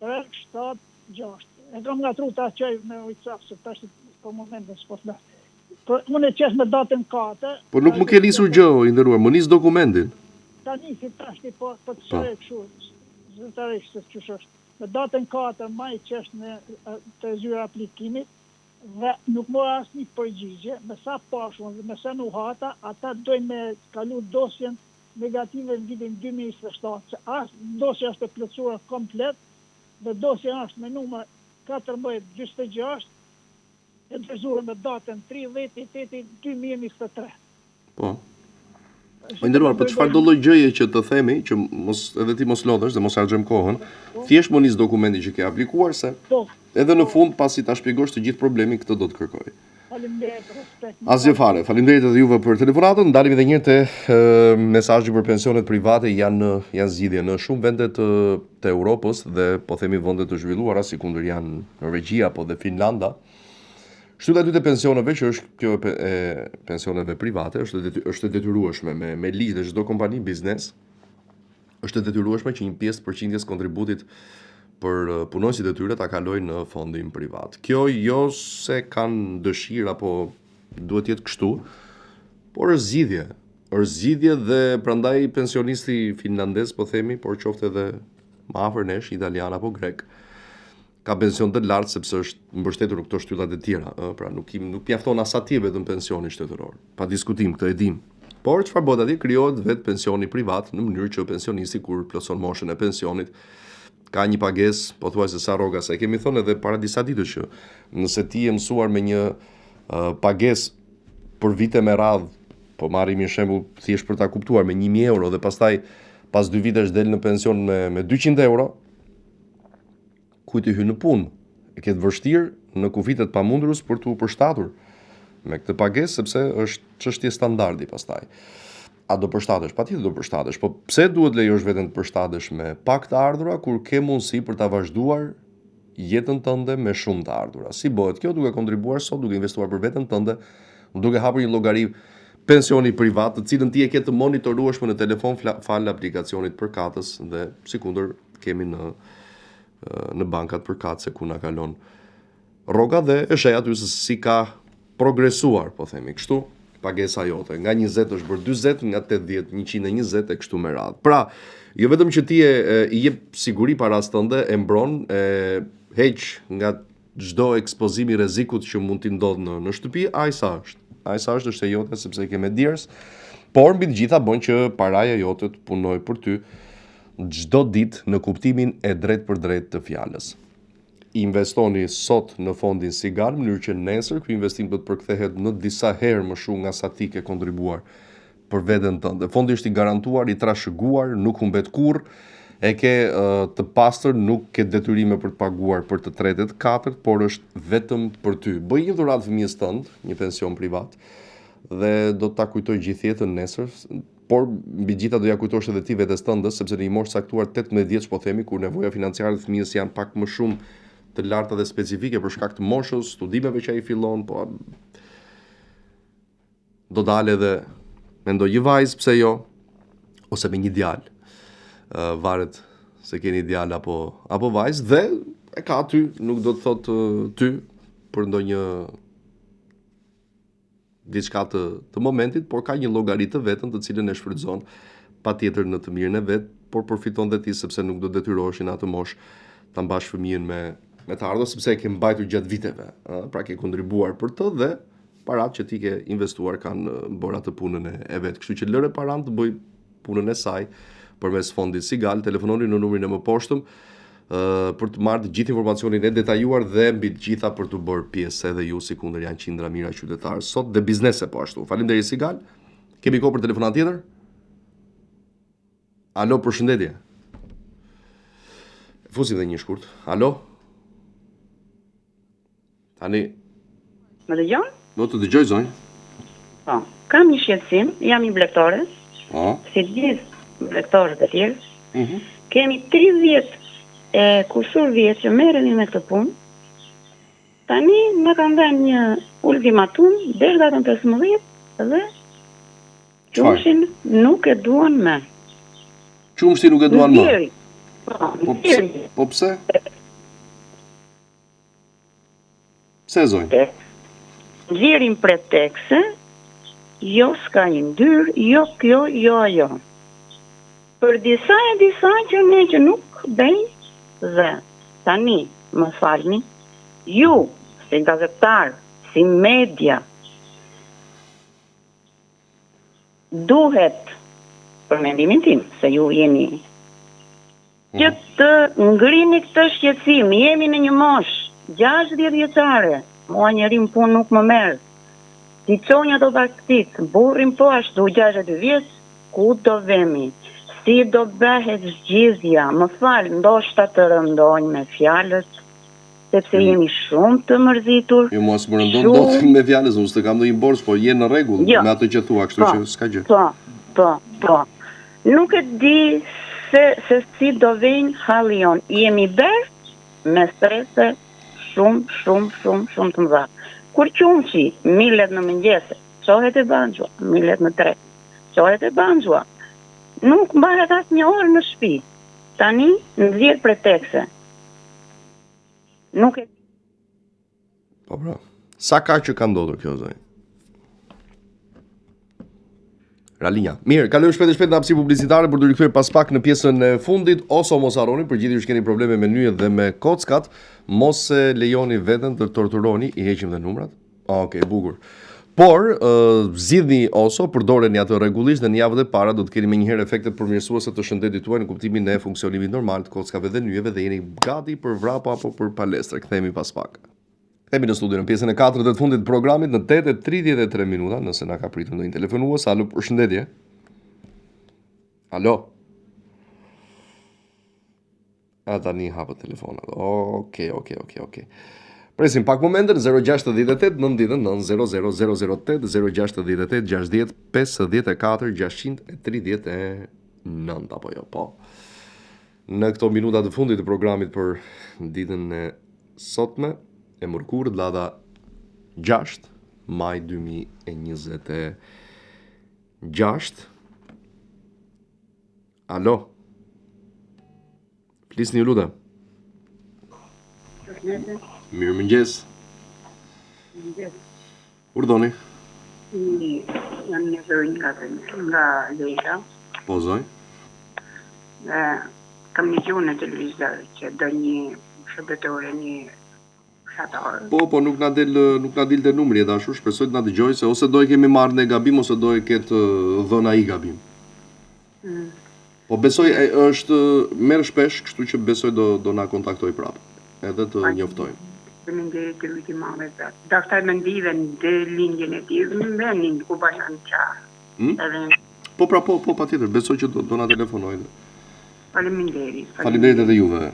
3, 7, 6. E kam nga tru të aqej me WhatsApp, se të ashtë për momentën s'po flasë. Unë e qesh me datën 4. Po nuk më ke nisur gjë, i nderuar, më nis dokumentin. Ta nisi të ashtë po të qëre këshu, zëtërisht se që është. Me datën 4 maj qesh të zyra aplikimit, dhe nuk mora asë një përgjigje, me sa pashun dhe me sa nuhata, ata dojnë me kalu dosjen negative në vitin 2027, se asë dosja është e plëcuar komplet, dhe dosja është me numër 1426, e dërzuar me datën 30/8/2023. Po. Po nderuar, po çfarë do lloj gjëje që të themi që edhe ti mos lodhesh dhe mos harxojmë kohën, thjesht më nis dokumentin që ke aplikuar se edhe në fund pasi ta shpjegosh të gjithë problemin këtë do të kërkoj. Faleminderit, respekt. Asgjë fare. Faleminderit edhe juve për telefonatën. Ndalim edhe një te mesazhi për pensionet private janë zgjidhje në shumë vende të Europës dhe po themi vende të zhvilluara sikundër janë Norvegjia apo dhe Finlanda. Shtylla e dytë e pensioneve, që është kjo e pensioneve private, është e detyrueshme me ligj dhe çdo kompani biznes, është e detyrueshme që një pjesë përqindjes kontributit për punonësit e tyre ta kalojnë në fondin privat. Kjo jo se kanë dëshirë apo duhet të jetë kështu, por është zgjidhje. Është zgjidhje dhe prandaj pensionisti finlandez, po themi, por qoftë edhe më afër nesh, italian apo grek, ka pension të lartë sepse është mbështetur në këto shtyllat e tjera, pra nuk mjafton as atij vetëm pensioni shtetëror. Pa diskutim, këtë e dim. Por çfarë bëhet atje, krijohet vetë pensioni privat në mënyrë që pensionisti kur plotson moshën e pensionit ka një pagesë, pothuajse sa rroga, sa e kemi thënë edhe para disa ditësh që nëse ti je mësuar me një pagesë për vite me radhë, po marrim një shembull thjesht për ta kuptuar me 1000 euro dhe pastaj pas 2 vitesh del në pension me 200 euro, kujt i hyn në punë, e ketë vështirë në kufitet pamundurës për t'u përshtatur me këtë pagesë sepse është çështje standardi pastaj. A do përshtatesh? Patjetër do përshtatesh, po pse duhet lejosh veten të përshtatesh me pak të ardhura kur ke mundësi për ta vazhduar jetën tënde me shumë të ardhura? Si bëhet kjo? Duke kontribuar sot, duke investuar për veten tënde, duke hapur një llogari pensioni privat, të cilën ti e ke të monitorueshme në telefon fal aplikacionit përkatës dhe sikundër kemi në bankat përkatëse ku na kalon rroga dhe e sheh aty se si ka progresuar, po themi kështu, pagesa jote. Nga 20 është bërë 40, nga 80, 120 e kështu me radhë. Pra, jo vetëm që ti i jep siguri paras tënde, e mbron, heq nga çdo ekspozim i rrezikut që mund t'i ndodh në shtëpi, ai sa është. Ai sa është e jote sepse e ke me diers, por mbi të gjitha bën që paraja jote të punojë për ty çdo ditë në kuptimin e drejt për drejt të fjalës. Investoni sot në fondin Sigal, në mënyrë që nesër ky investim do të përkthehet në disa herë më shumë nga sa ti ke kontribuar për veten tënde. Fondi është i garantuar, i trashëguar, nuk humbet kurrë, e ke të pastër, nuk ke detyrime për të paguar për të tretë, të katërt, por është vetëm për ty. Bëj një dhuratë fëmijës tënd, një pension privat, dhe do ta kujtoj gjithë jetën nesër, por mbi gjitha do ja kujtosh edhe ti vetes tëndes, sepse në një moshë caktuar 18 vjeç, po themi, kur nevoja financiare të fëmijës janë pak më shumë të larta dhe specifike për shkak të moshës, studimeve që ai fillon, po do dalë edhe me ndonjë vajzë, pse jo, ose me një djalë. Varet se keni djalë apo vajzë, dhe e ka ty, nuk do të thotë ty për ndonjë diçka të momentit, por ka një llogaritë të vetën të cilën e shfrytëzon patjetër në të mirën e vet, por përfiton dhe ti sepse nuk do detyrohesh në atë moshë ta mbash fëmijën me të ardhur, sepse e ke mbajtur gjatë viteve, pra ke kontribuar për të dhe paratë që ti ke investuar kanë bërë atë punën e vet. Kështu që lëre paran të bëj punën e saj përmes fondit Sigal. Telefononi në numrin e mëposhtëm për të marrë të gjithë informacionin e detajuar dhe mbi të gjitha për të bërë pjesë edhe ju, sikundër janë qindra mira qytetarë sot dhe biznese po ashtu. Faleminderit Sigal. Kemi kohë për telefonat tjetër? Alo, përshëndetje. Fusim dhe një shkurt. Alo? Tani. Më dëgjon? Do të dëgjoj zonjë. Po, kam një shqetësim, jam një blektore. Po. Si gjithë blektorët e tjerë. Kemi 30 e kusur vjetë që merremi me këtë punë. Tani më kanë dhënë një ultimatum deri datën 15 dhe qumshin nuk e duan më. Qumshi nuk e duan më? Po pse? Pse zonjë? Nxjerrin pretekse, jo s'ka një ndyrë, jo kjo, jo ajo. Për disa që ne që nuk bëjnë dhe tani, më falni, ju, si gazetar, si media, duhet, për mendimin tim, se ju jeni, që të ngrini këtë shqetësim, jemi në një moshë, 60 vjeçare, mua njerim punë nuk më merë. Ti qonja do baktit, burrin po ashtu 62 vjeç, ku do vemi? Si do bëhet zgjidhja? Më fal, ndoshta të rëndojnë me fjalët, sepse jemi shumë të mërzitur. Jo, mos më rëndon dot me fjalës, unë s'të kam ndonjë borxh, po je në rregull me atë që thua, kështu që s'ka gjë. Po. Nuk e di se si do vijnë hallion. Jemi bërë me strese shumë të mëdha. Kur qumshi milet në mëngjese, qohet e banxhua, milet në 3, qohet e banxhua, nuk mbahet as një orë në shtëpi. Tani nxjerr pretekse. Nuk e... Po bra. Sa ka që ka ndodhur kjo zonjë? Ralinja. Mirë, kalojmë shpejt në hapësirë publicitare për të rikthyer pas pak në pjesën e fundit, ose mos harroni, për gjithë ju që keni probleme me nyjet dhe me kockat, mos e lejoni veten të torturoni, i heqim dhe numrat. Okej, bukur. Por, zgjidhni ose përdoreni atë rregullisht dhe në javët e para do të keni menjëherë efektet përmirësuese të shëndetit tuaj në kuptimin e funksionimit normal të kockave dhe nyjeve dhe jeni gati për vrap apo për palestër. Kthehemi pas pak. Kemi në studio në pjesën e 4 të fundit të programit në 8:33 minuta, nëse na ka pritur ndonjë telefonues. Alo, përshëndetje. Alo. Tani hapë telefonat. Okej. Presim pak momente, 068 99 00008, 068 60 54 639, apo jo, po. Në këto minuta të fundit të programit për ditën e sotme, e mërkurët, data 6 maj 2026. Alo. Flisni, ju lutem. Mirëmëngjes. Urdhoni. Jam një zërinj nga Lejra. Po, zoj? Kam një gjuhë në televizor që do një shërbetore, një shatarë. Po, nuk na del të numri e dashur, shpresoj të na dëgjoj se ose do e kemi marrë ne gabim ose do e ketë dhënë ai gabim. Po besoj është merr shpesh, kështu që besoj do na kontaktoj prapë. Edhe të njoftojmë. Faleminderit të lutim madhe. Dashur më ndive në lindjen e tij, më vendin ku bashkan çfarë. Po patjetër, besoj që do na telefonojnë. Faleminderit. Faleminderit edhe juve.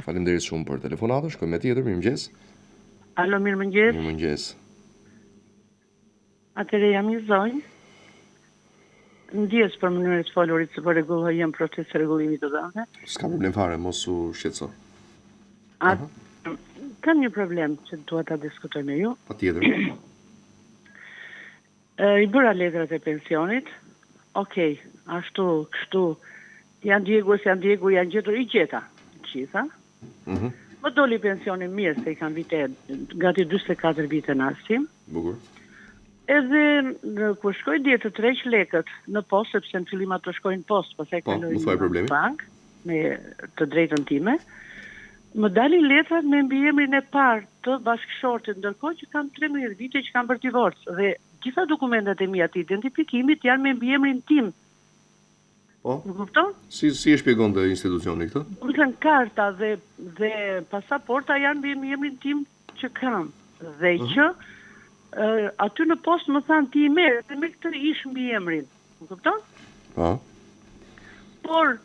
Faleminderit shumë për telefonatën. Shkojmë me tjetër, mirëmëngjes. Alo, mirëmëngjes. Mirëmëngjes. Atëre jam një zonjë. Ndjes për mënyrën e folurit se po rregulloj jam proces rregullimit të dhënave. S'ka problem fare, mos u shqetëso. Kam një problem që dua ta diskutoj me ju. Patjetër. I bëra letrat e pensionit. Okej, ashtu, kështu. Janë Diego, janë gjetur i gjeta. Gjitha. Më doli pensionin mirë se i kanë vite, gati 24 vite në arsim. Bukur. Edhe kur shkoj dje të treq lekët në post, sepse në fillim ato shkojnë post, pastaj kaloj në bank, me të drejtën time, më dalin letrat me mbiemrin e parë të bashkëshortit, ndërkohë që kam 13 vite që kam bërë divorc, dhe gjitha dokumentat e mia të identifikimit janë me mbiemrin tim. Po? Më kupton? Si e shpjegon të institucioni këtë? Më thënë karta dhe pasaporta janë me mbiemrin tim që kam. Dhe që aty në post më thanë ti i merr dhe me këtë ish mbiemrin. Më kupton? Po. Por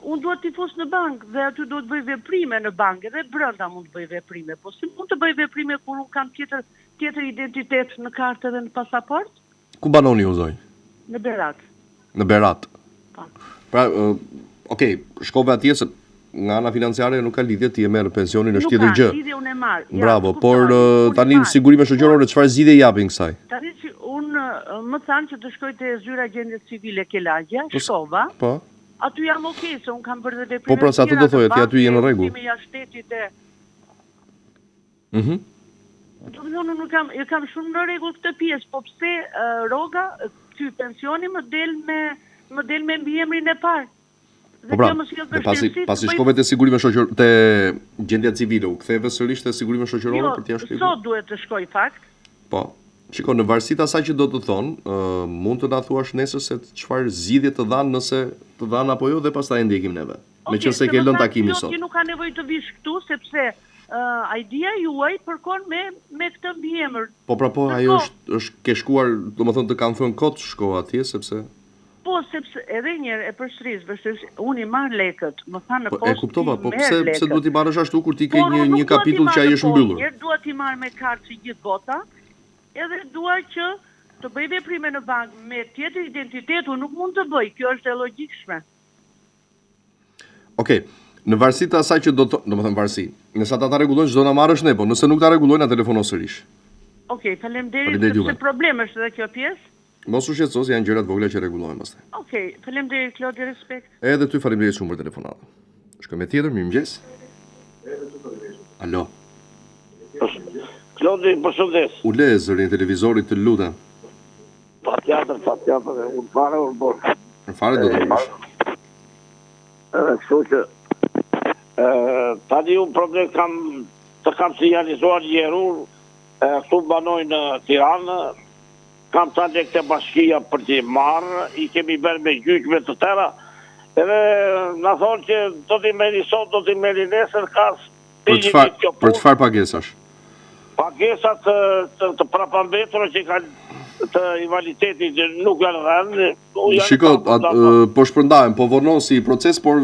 unë duhet t'i fus në bank dhe aty duhet bëj veprime në bank, edhe brenda mund të bëj veprime, po si mund të bëj veprime kur unë kam tjetër identitet në kartë dhe në pasaport? Ku banoni u zoj? Në Berat. Në Berat. Pra, okej, shkove atje se nga ana financiare nuk ka lidhje, ti e merr pensionin është tjetër gjë. Nuk ka lidhje, unë e marr. Bravo, por tani sigurime shoqërore çfarë zgjidhje japin kësaj? Tani unë më thanë që të shkoj te zyra gjendjes civile Kelagja, shkova. Po. Aty jam okej, se unë kam bërë dhe veprime. Po pra sa të do thojë, ti aty je në rregull. Me jashtetit e. Do të thonë unë kam shumë në rregull këtë pjesë, po pse rroga ky pensioni më del me mbiemrin e parë. Po pra, pasi shkove te sigurime shoqërore, te gjendja civile, u ktheve sërish te sigurime shoqërore për t'ia shpjeguar? Sot duhet të shkoj fakt. Po. Shiko, në varësi të asaj që do të thonë, mund të na thuash nesër se çfarë zgjidhje të dhanë, nëse të dhanë apo jo, dhe pastaj e ndjekim neve. Meqense ke lënë takimin sot. Ti nuk ka nevojë të vish këtu sepse idea juaj përkon me këtë mbiemër. Po pra po, ajo është ke shkuar, domethënë të kanë thënë kot shko atje sepse Po, sepse edhe njërë e përshëris, unë i marrë lekët, më thanë në post, e kuptova, po pse duhet i marrësh ashtu kur ti ke një kapitull që ai është mbyllur? Njërë duhet i marrë me kartë që gjithë bota, edhe duhet që të bëj veprime në bank me tjetër identitetu, nuk mund të bëj, kjo është e logjikshme. Okej, në varësi të asaj që do më thënë varësi, nëse ata ta rregullojnë çdo na marrësh ne, po nëse nuk ta rregullojnë, na telefono sërish. Okej, faleminderit, sepse problem është edhe kjo pjesë. Mos u shqetëso, janë gjërat vogla që rregullohen pastaj. Okej, faleminderit Klodi, respekt. Edhe ty faleminderit shumë për telefonatën. Shkojmë tjetër, mirëmëngjes. Alo. Klodi, përshëndes. U le zërin televizorit të lutem. Patjetër, unë fare unë bërë. Në fare do të bësh. Kështu që tani unë problem kam sinjalizuar njerur, këtu banoj në Tiranë, kam të një këtë bashkia për t'i marrë, i kemi bërë me gjyqme të tëra, edhe në thonë që do t'i meri sot, do t'i meri nesër, ka Për çfarë pagesash? Pagesat të prapambetura që kanë të invaliditetit nuk janë rënë. Shiko, po shpërndajem, po vonon si proces, por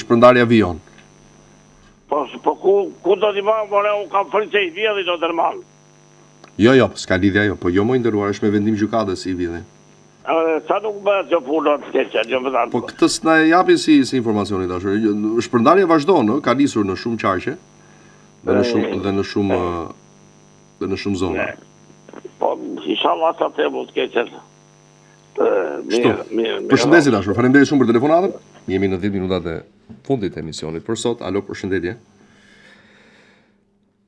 shpërndarja vijon. Po ku do t'i marrë, more unë kam fritë që i vje dhe do të nërmanë. Jo, s'ka lidhja jo, po jo më nderuar, është me vendim gjykatës i vjedhë. Sa nuk bëhet që punët të keqe, Po këtë s'na japi si informacioni dashur. Shpërndarja vazhdon, ka nisur në shumë qarqe dhe në shumë zona. Po inshallah sa të mund të keqe. Përshëndetje dashur, faleminderit shumë për telefonatën. Jemi në 10 minutat e fundit të emisionit për sot. Alo, përshëndetje.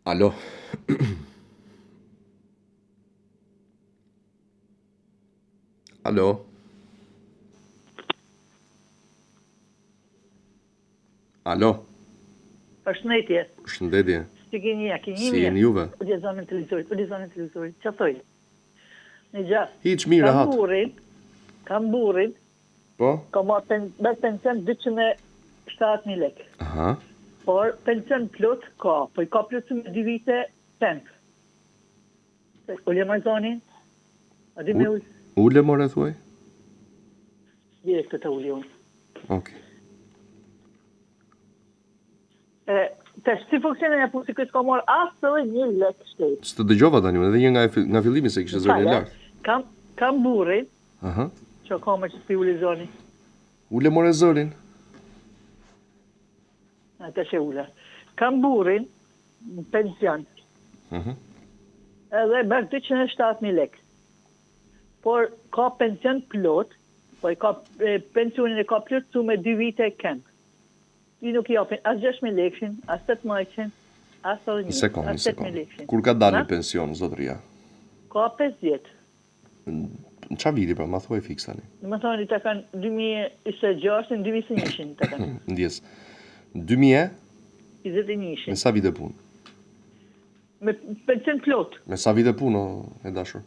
Alo. Alo. Alo. Përshëndetje. Përshëndetje. Si keni ja, keni Si jeni juve? Po lexonin televizorit. Çfarë? Në gjatë. Hiç mirë hat. Kam burrin. Po? Kam me pension 207.000 lekë. Aha. Por pension plot ka, po i ka plotsu me 2 vite temp. Ule Marzoni? A di me ullë? Ule more thuaj? Jere këtë të ule unë. Okay. Të si funksionin e punë, si këtë ka marrë asë dhe 1 lekë shtetë. Së të dëgjova tani, edhe një nga fillimi se kishte zërin e lartë. Kam burrin, Aha. që ka me që s'pi ule zoni. Ule more zërin. Të që ule. Kam burrin, në pension, edhe merë 207.000 lekë. Por ka pension plot, po pensionin e ka plotsu me 2 vite kemp. I nuk i apin as 6.000 lekshin, as 8.000, as 1.000, as 7.000 lekshin. Kur ka dalë në pension, zotëria? Ka 5 vjetë. Në qa viti, pra, ma thuaj fix tani? Në më thoni, të kanë 2026, në 2021 të kanë. Ndjes. 2000? 21. Me sa vite punë? Me pension plot. Me sa vite punë, e dashur?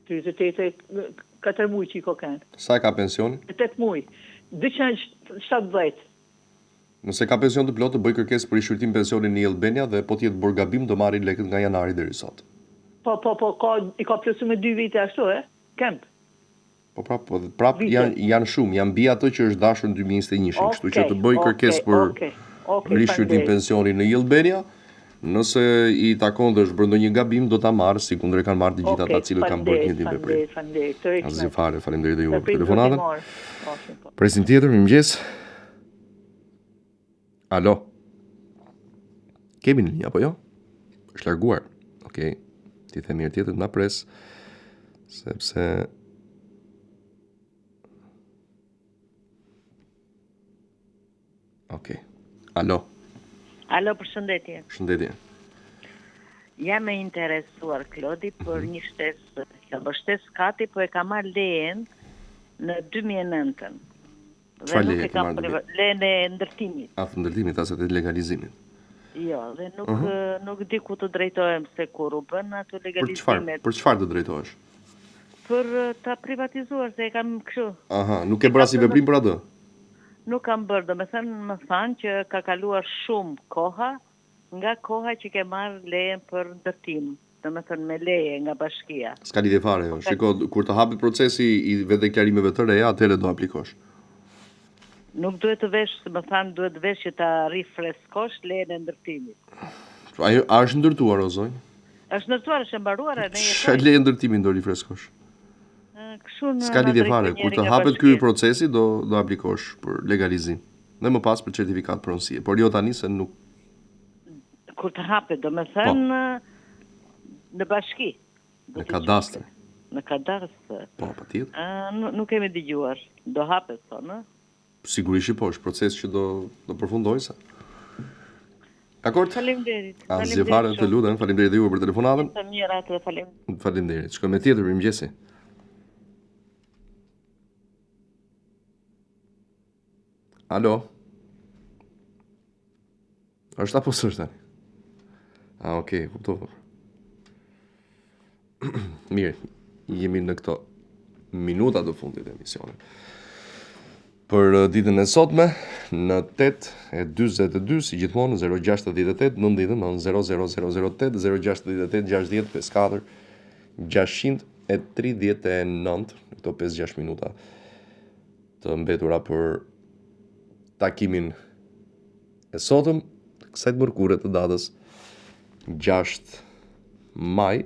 4 muj që i ko kanë. Sa e ka pensioni? 8 muj. 270. Nëse ka pension të plotë, bëj kërkesë për rishqyrtim pensionin në Albania dhe po t'jetë bërë gabim do marrin lekët nga janari deri sot. Po, i ka plotsu me 2 vite ashtu, Kemp. Po prap janë shumë, janë mbi ato që është dashur në 2021, kështu që të bëj kërkesë për rishqyrtim pensionin në Albania. Nëse i takon dhe është bërë ndonjë gabim, do ta marrë, si kundër kanë marrë të gjithë ata cilët kanë bërë një ditë veprim. Asgjë fare, faleminderit juve për telefonatën. Presim tjetër, mirëmëngjes. Alo. Kemi në linja, apo jo? Është larguar. Okej. Ti the mirë tjetër na pres, sepse Okej. Alo. Alo, përshëndetje. Përshëndetje. Jam e interesuar, Klodi, për një shtesë, që bështes kati, po e ka marrë lejen në 2009. Dhe nuk e kam lejen e ndërtimit. Të ndërtimit, asë të legalizimit. Jo, dhe nuk di ku të drejtohem se kur u bën ato legalizimet. Për çfarë të drejtohesh? Për ta privatizuar, se e kam kështu. Aha, nuk e bëra si veprim për atë? Nuk kam bërë, do me thënë më thanë që ka kaluar shumë koha nga koha që ke marrë lejen për ndërtim, do me thënë me leje nga bashkia. S'ka lidhje fare, jo. Shiko, kur të hapet procesi i deklarimeve të reja, atëherë do aplikosh. Nuk duhet të vesh, më thanë, duhet të vesh që ta rifreskosh lejen e ndërtimit. A është ndërtuar, o zonjë? Është ndërtuar, është mbaruar, ne jetojmë. Çfarë leje ndërtimin do rifreskosh? S'ka lidhje fare, kur të hapet ky procesi do aplikosh për legalizim. Dhe më pas për certifikat pronësie, por jo tani se nuk. Kur të hapet, do me thënë në bashki. Në kadastër. Në kadastër. Po, patjetër. Nuk kemi dëgjuar. Do hapet thonë. Sigurisht po, është proces që do përfundojë sa. Dakor? Faleminderit. Asgjë fare, të lutem, faleminderit juve për telefonatën. Të mira, të faleminderit. Faleminderit. Shkojmë tjetër, mirëmëngjesi. Alo. Është apo s'është tani? Okej, kuptova. Mirë, jemi në këto minuta të fundit të emisionit. Për ditën e sotme, në 8:42, si gjithmonë, 068 99 0008, 068 60 54 639, këto 5-6 minuta të mbetura për takimin e sotëm, kësaj mërkure të datës 6 maj.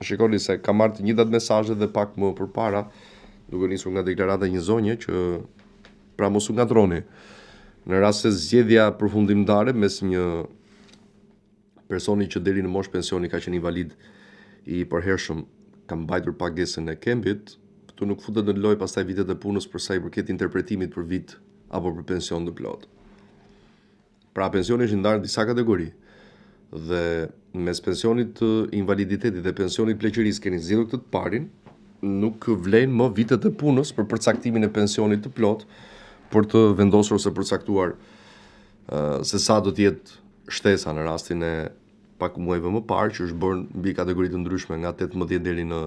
Shikoni se kam marrë të njëjtat mesazhe dhe pak më përpara, duke nisur nga deklarata një zonje që pra mos u ngatroni. Në rast se zgjedhja përfundimtare mes një personi që deri në moshë pensioni ka qenë invalid i përhershëm ka mbajtur pagesën e kempit, këtu nuk futet në lojë pastaj vitet e punës për sa i përket interpretimit për vit apo për pension të plot. Pra pensioni është ndarë në disa kategori dhe mes pensionit të invaliditetit dhe pensionit pleqërisë keni zgjedhur këtë të parin, nuk vlen më vitet e punës për përcaktimin e pensionit të plot, për të vendosur ose përcaktuar se sa do të jetë shtesa në rastin e pak muajve më parë, që është bërë mbi kategori të ndryshme nga 18 deri në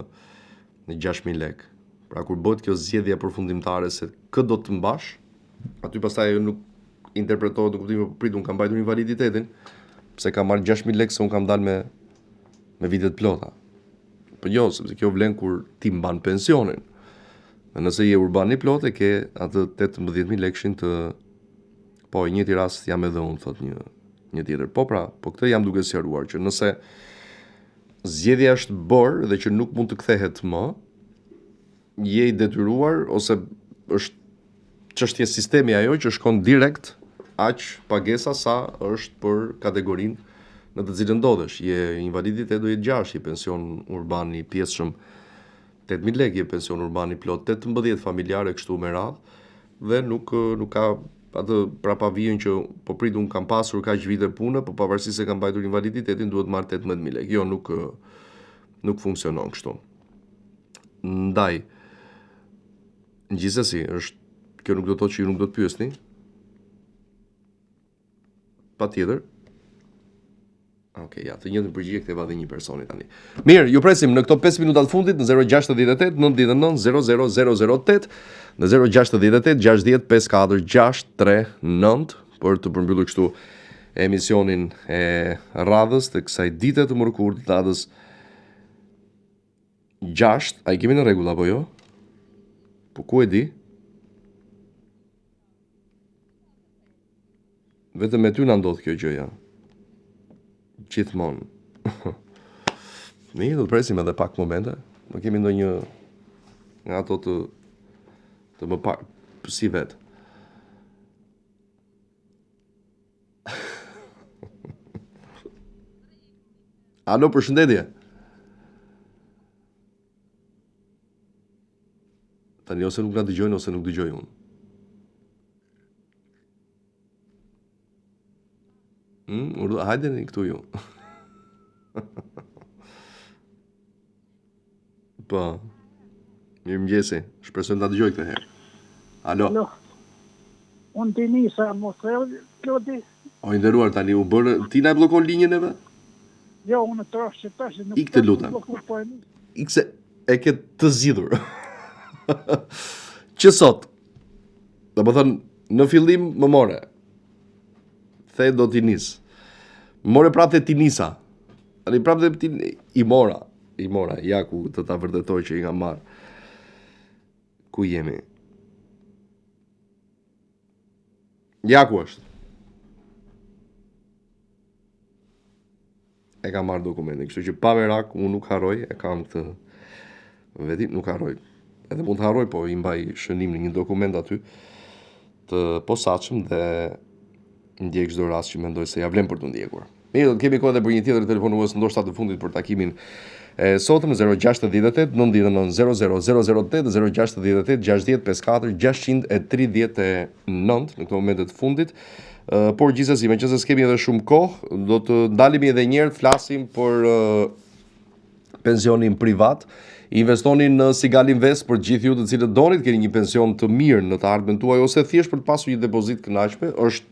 6.000 lekë. Pra kur bëhet kjo zgjedhja përfundimtare se kë do të mbash, aty pastaj nuk interpretohet në kuptimin prit, unë kam mbajtur invaliditetin, pse kam marrë 6.000 lekë se unë kam dalë me vitet plota. Po jo, sepse kjo vlen kur ti mban pensionin. Dhe nëse je urban i plot, e ke atë 18.000 lekshin të... Po, i njëti rast jam edhe unë, thot një tjetër. Po pra, po këtë jam duke sqaruar, që nëse zgjedhja është bërë dhe që nuk mund të kthehet më, je i detyruar, ose është çështje sistemi ajo që shkon direkt aq pagesa sa është për kategorinë në të cilën ndodhesh. Je invaliditet do jetë 6, je pension urban i pjesëshëm 8.000 lekë, je pension urban i plot 18, familjare kështu me radhë, dhe nuk ka atë prapa vijën që po prit unë kam pasur kaq vite pune, po pavarësisht se kam mbajtur invaliditetin duhet marr 18.000 lekë. Jo, nuk funksionon kështu. Ndaj, gjithsesi, kjo nuk do të thotë që ju nuk do të pyesni. Patjetër. Okej, ja, të njëjtën përgjigje ktheva edhe një personi tani. Mirë, ju presim në këto 5 minuta të fundit në 068 99 00008, në 068 60 54 639 për të përmbyllur kështu emisionin e radhës të kësaj dite të mërkurë, datës 6. A i kemi në rregull apo jo? Po ku e di? Vetëm me ty na ndodh kjo gjë, ja. Gjithmonë. Mirë, do të presim edhe pak momente. Do kemi ndonjë nga ato të më parë, si vetë. Alo, përshëndetje. Tani ose nuk na dëgjojnë ose nuk dëgjoj unë. Hajdeni këtu ju. Po. Mirëmëngjesi. Shpresoj ta dëgjoj këtë herë. Alo. Unë Denisa Mostrel, Klodi. O i nderuar, tani u bërë, ti na e bllokon linjën edhe? Jo, unë trosh që tash nuk. Ik të lutem. Ik se e ke të zgjidhur. Që sot. Domethënë, në fillim më more. The do t'i nis. More prapë ti nisa. Tani prapë ti i mora, ja ku të ta vërtetoj që i nga marr. Ku jemi? Ja ku është. E kam marrë dokumentin, kështu që pa merak, unë nuk harroj, e kam këtë vetim, nuk harroj. Edhe mund të harroj, po i mbaj shënim në një dokument aty të posaçëm dhe ndjek çdo rast që mendoj se ja vlen për të ndjekur. Mirë, do të kemi kohë edhe për një tjetër telefonues ndoshta të fundit për takimin e sotëm 068 99 00008 068 60 54 639 në këto momente të fundit. Por gjithsesi, meqense s'kemi edhe shumë kohë, do të ndalemi edhe një herë të flasim për pensionin privat. Investoni në Sigal Invest për gjithë ju të cilët doni të keni një pension të mirë në të ardhmen tuaj ose thjesht për të pasur një depozit kënaqshme, është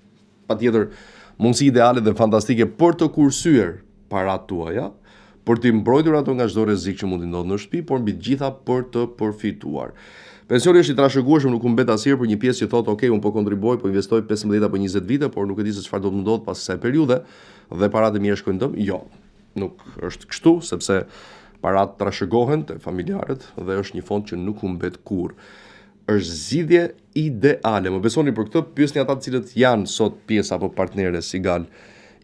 patjetër mundësi ideale dhe fantastike për të kursyer paratë tuaja, për të mbrojtur ato nga çdo rrezik që mund të ndodhë në shtëpi, por mbi të gjitha për të përfituar. Pensioni është i trashëgueshëm, nuk u mbet asnjëherë për një pjesë që thotë, "Ok, un po kontribuoj, po investoj 15 apo 20 vite, por nuk e di se çfarë do të ndodh pas kësaj periudhe dhe paratë mia shkojnë dëm." Jo, nuk është kështu, sepse paratë trashëgohen te familjarët dhe është një fond që nuk u mbet kurrë. Është zgjidhje ideale. Më besoni për këtë, pyesni ata të cilët janë sot pjesë apo partnerë Sigal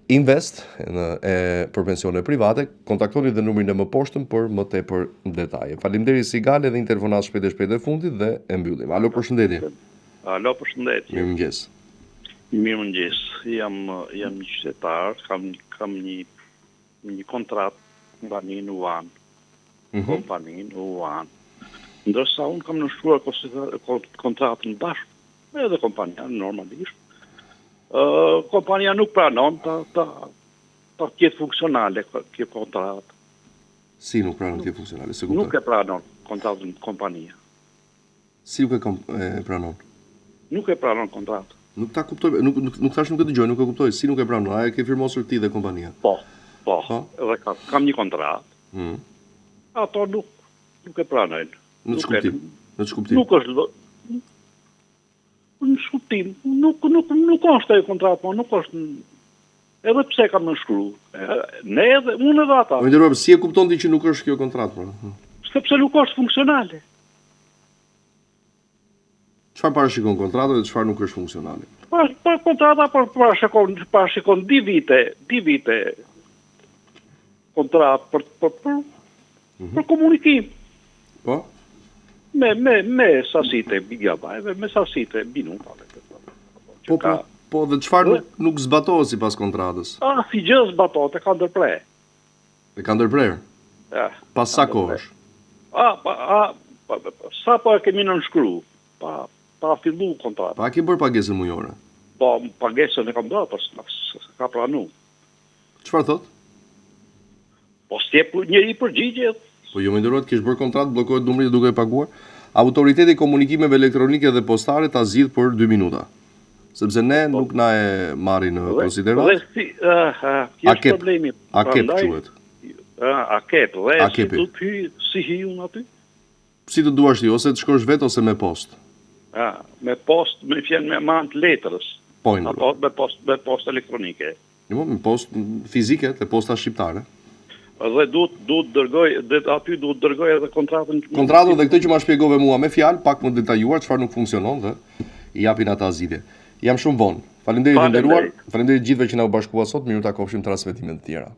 Invest për pensione private, kontaktoni dhe numrin e më poshtëm për më tepër detaje. Faleminderit Sigal, edhe një telefonat shpejt e fundit dhe e mbyllim. Alo, përshëndetje. Alo, përshëndetje. Mirëmëngjes. Mirëmëngjes. Jam një qytetar, kam një kontratë kompaninë UAN. Kompaninë UAN. Ndërsa unë kam nështruar kontratën bashkë edhe kompania normalisht. Kompania nuk pranon ta tjetë funksionale kjo kontratë. Si nuk pranon të jetë funksionale? Nuk e pranon. kontratën kompania. Si nuk e pranon? Nuk e pranon kontratë. Nuk ta kuptoj, nuk thash nuk e dëgjoj, nuk e kuptoj, si nuk e pranon, a e ke firmosur ti dhe kompania? Po, edhe kam një kontratë. Ato nuk e pranojnë. Në ç'kuptim? Nuk është në shkuptim, nuk është e kontratë, nuk është edhe pse kam në shkru. Ne edhe, unë edhe ata. Po nderuar, si e kupton ti që nuk është kjo kontratë? Sepse nuk është funksionale. Çfarë parashikon kontrata dhe çfarë nuk është funksionale? Kontrata parashikon 2 vite kontratë për komunikim. Po? Me sasitë e gigabajteve, me sasitë e minutave. Po dhe çfarë nuk zbatohet sipas kontratës? Si gjë zbatohet, e ka ndërprer. E ka ndërprer? Pas sa kohësh? Sa po e kemi nënshkru, pa fillu kontratë. Pa ke bërë pagesën mujore? Po, pagesën e kam bërë, por ka pranu. Çfarë thot? Po s'jep njëri përgjigje. Po jo më nderuar, kish bërë kontratë, bllokohet numri duke e paguar. Autoriteti i komunikimeve elektronike dhe postare ta zgjidh për 2 minuta. Sepse ne nuk na e marrin në konsiderat. Kjo është problemi. Akep quhet. Akep, dhe do të hy si hi unë aty? Si të duash ti, ose të shkosh vetë ose me post? Me post, me fjenë me mant letrës. Po, apo me post elektronike. Jo, me post fizike, te posta shqiptare. Dhe duhet dërgoj, aty duhet dërgoj edhe kontratën. Kontratën dhe këtë që ma shpjegove mua me fjalë, pak më detajuar çfarë nuk funksionon dhe i japin ata zgjidhje. Jam shumë vonë. Faleminderit të nderuar. Faleminderit gjithëve që na u bashkuat sot. Mirë takofshim transmetime të tjera.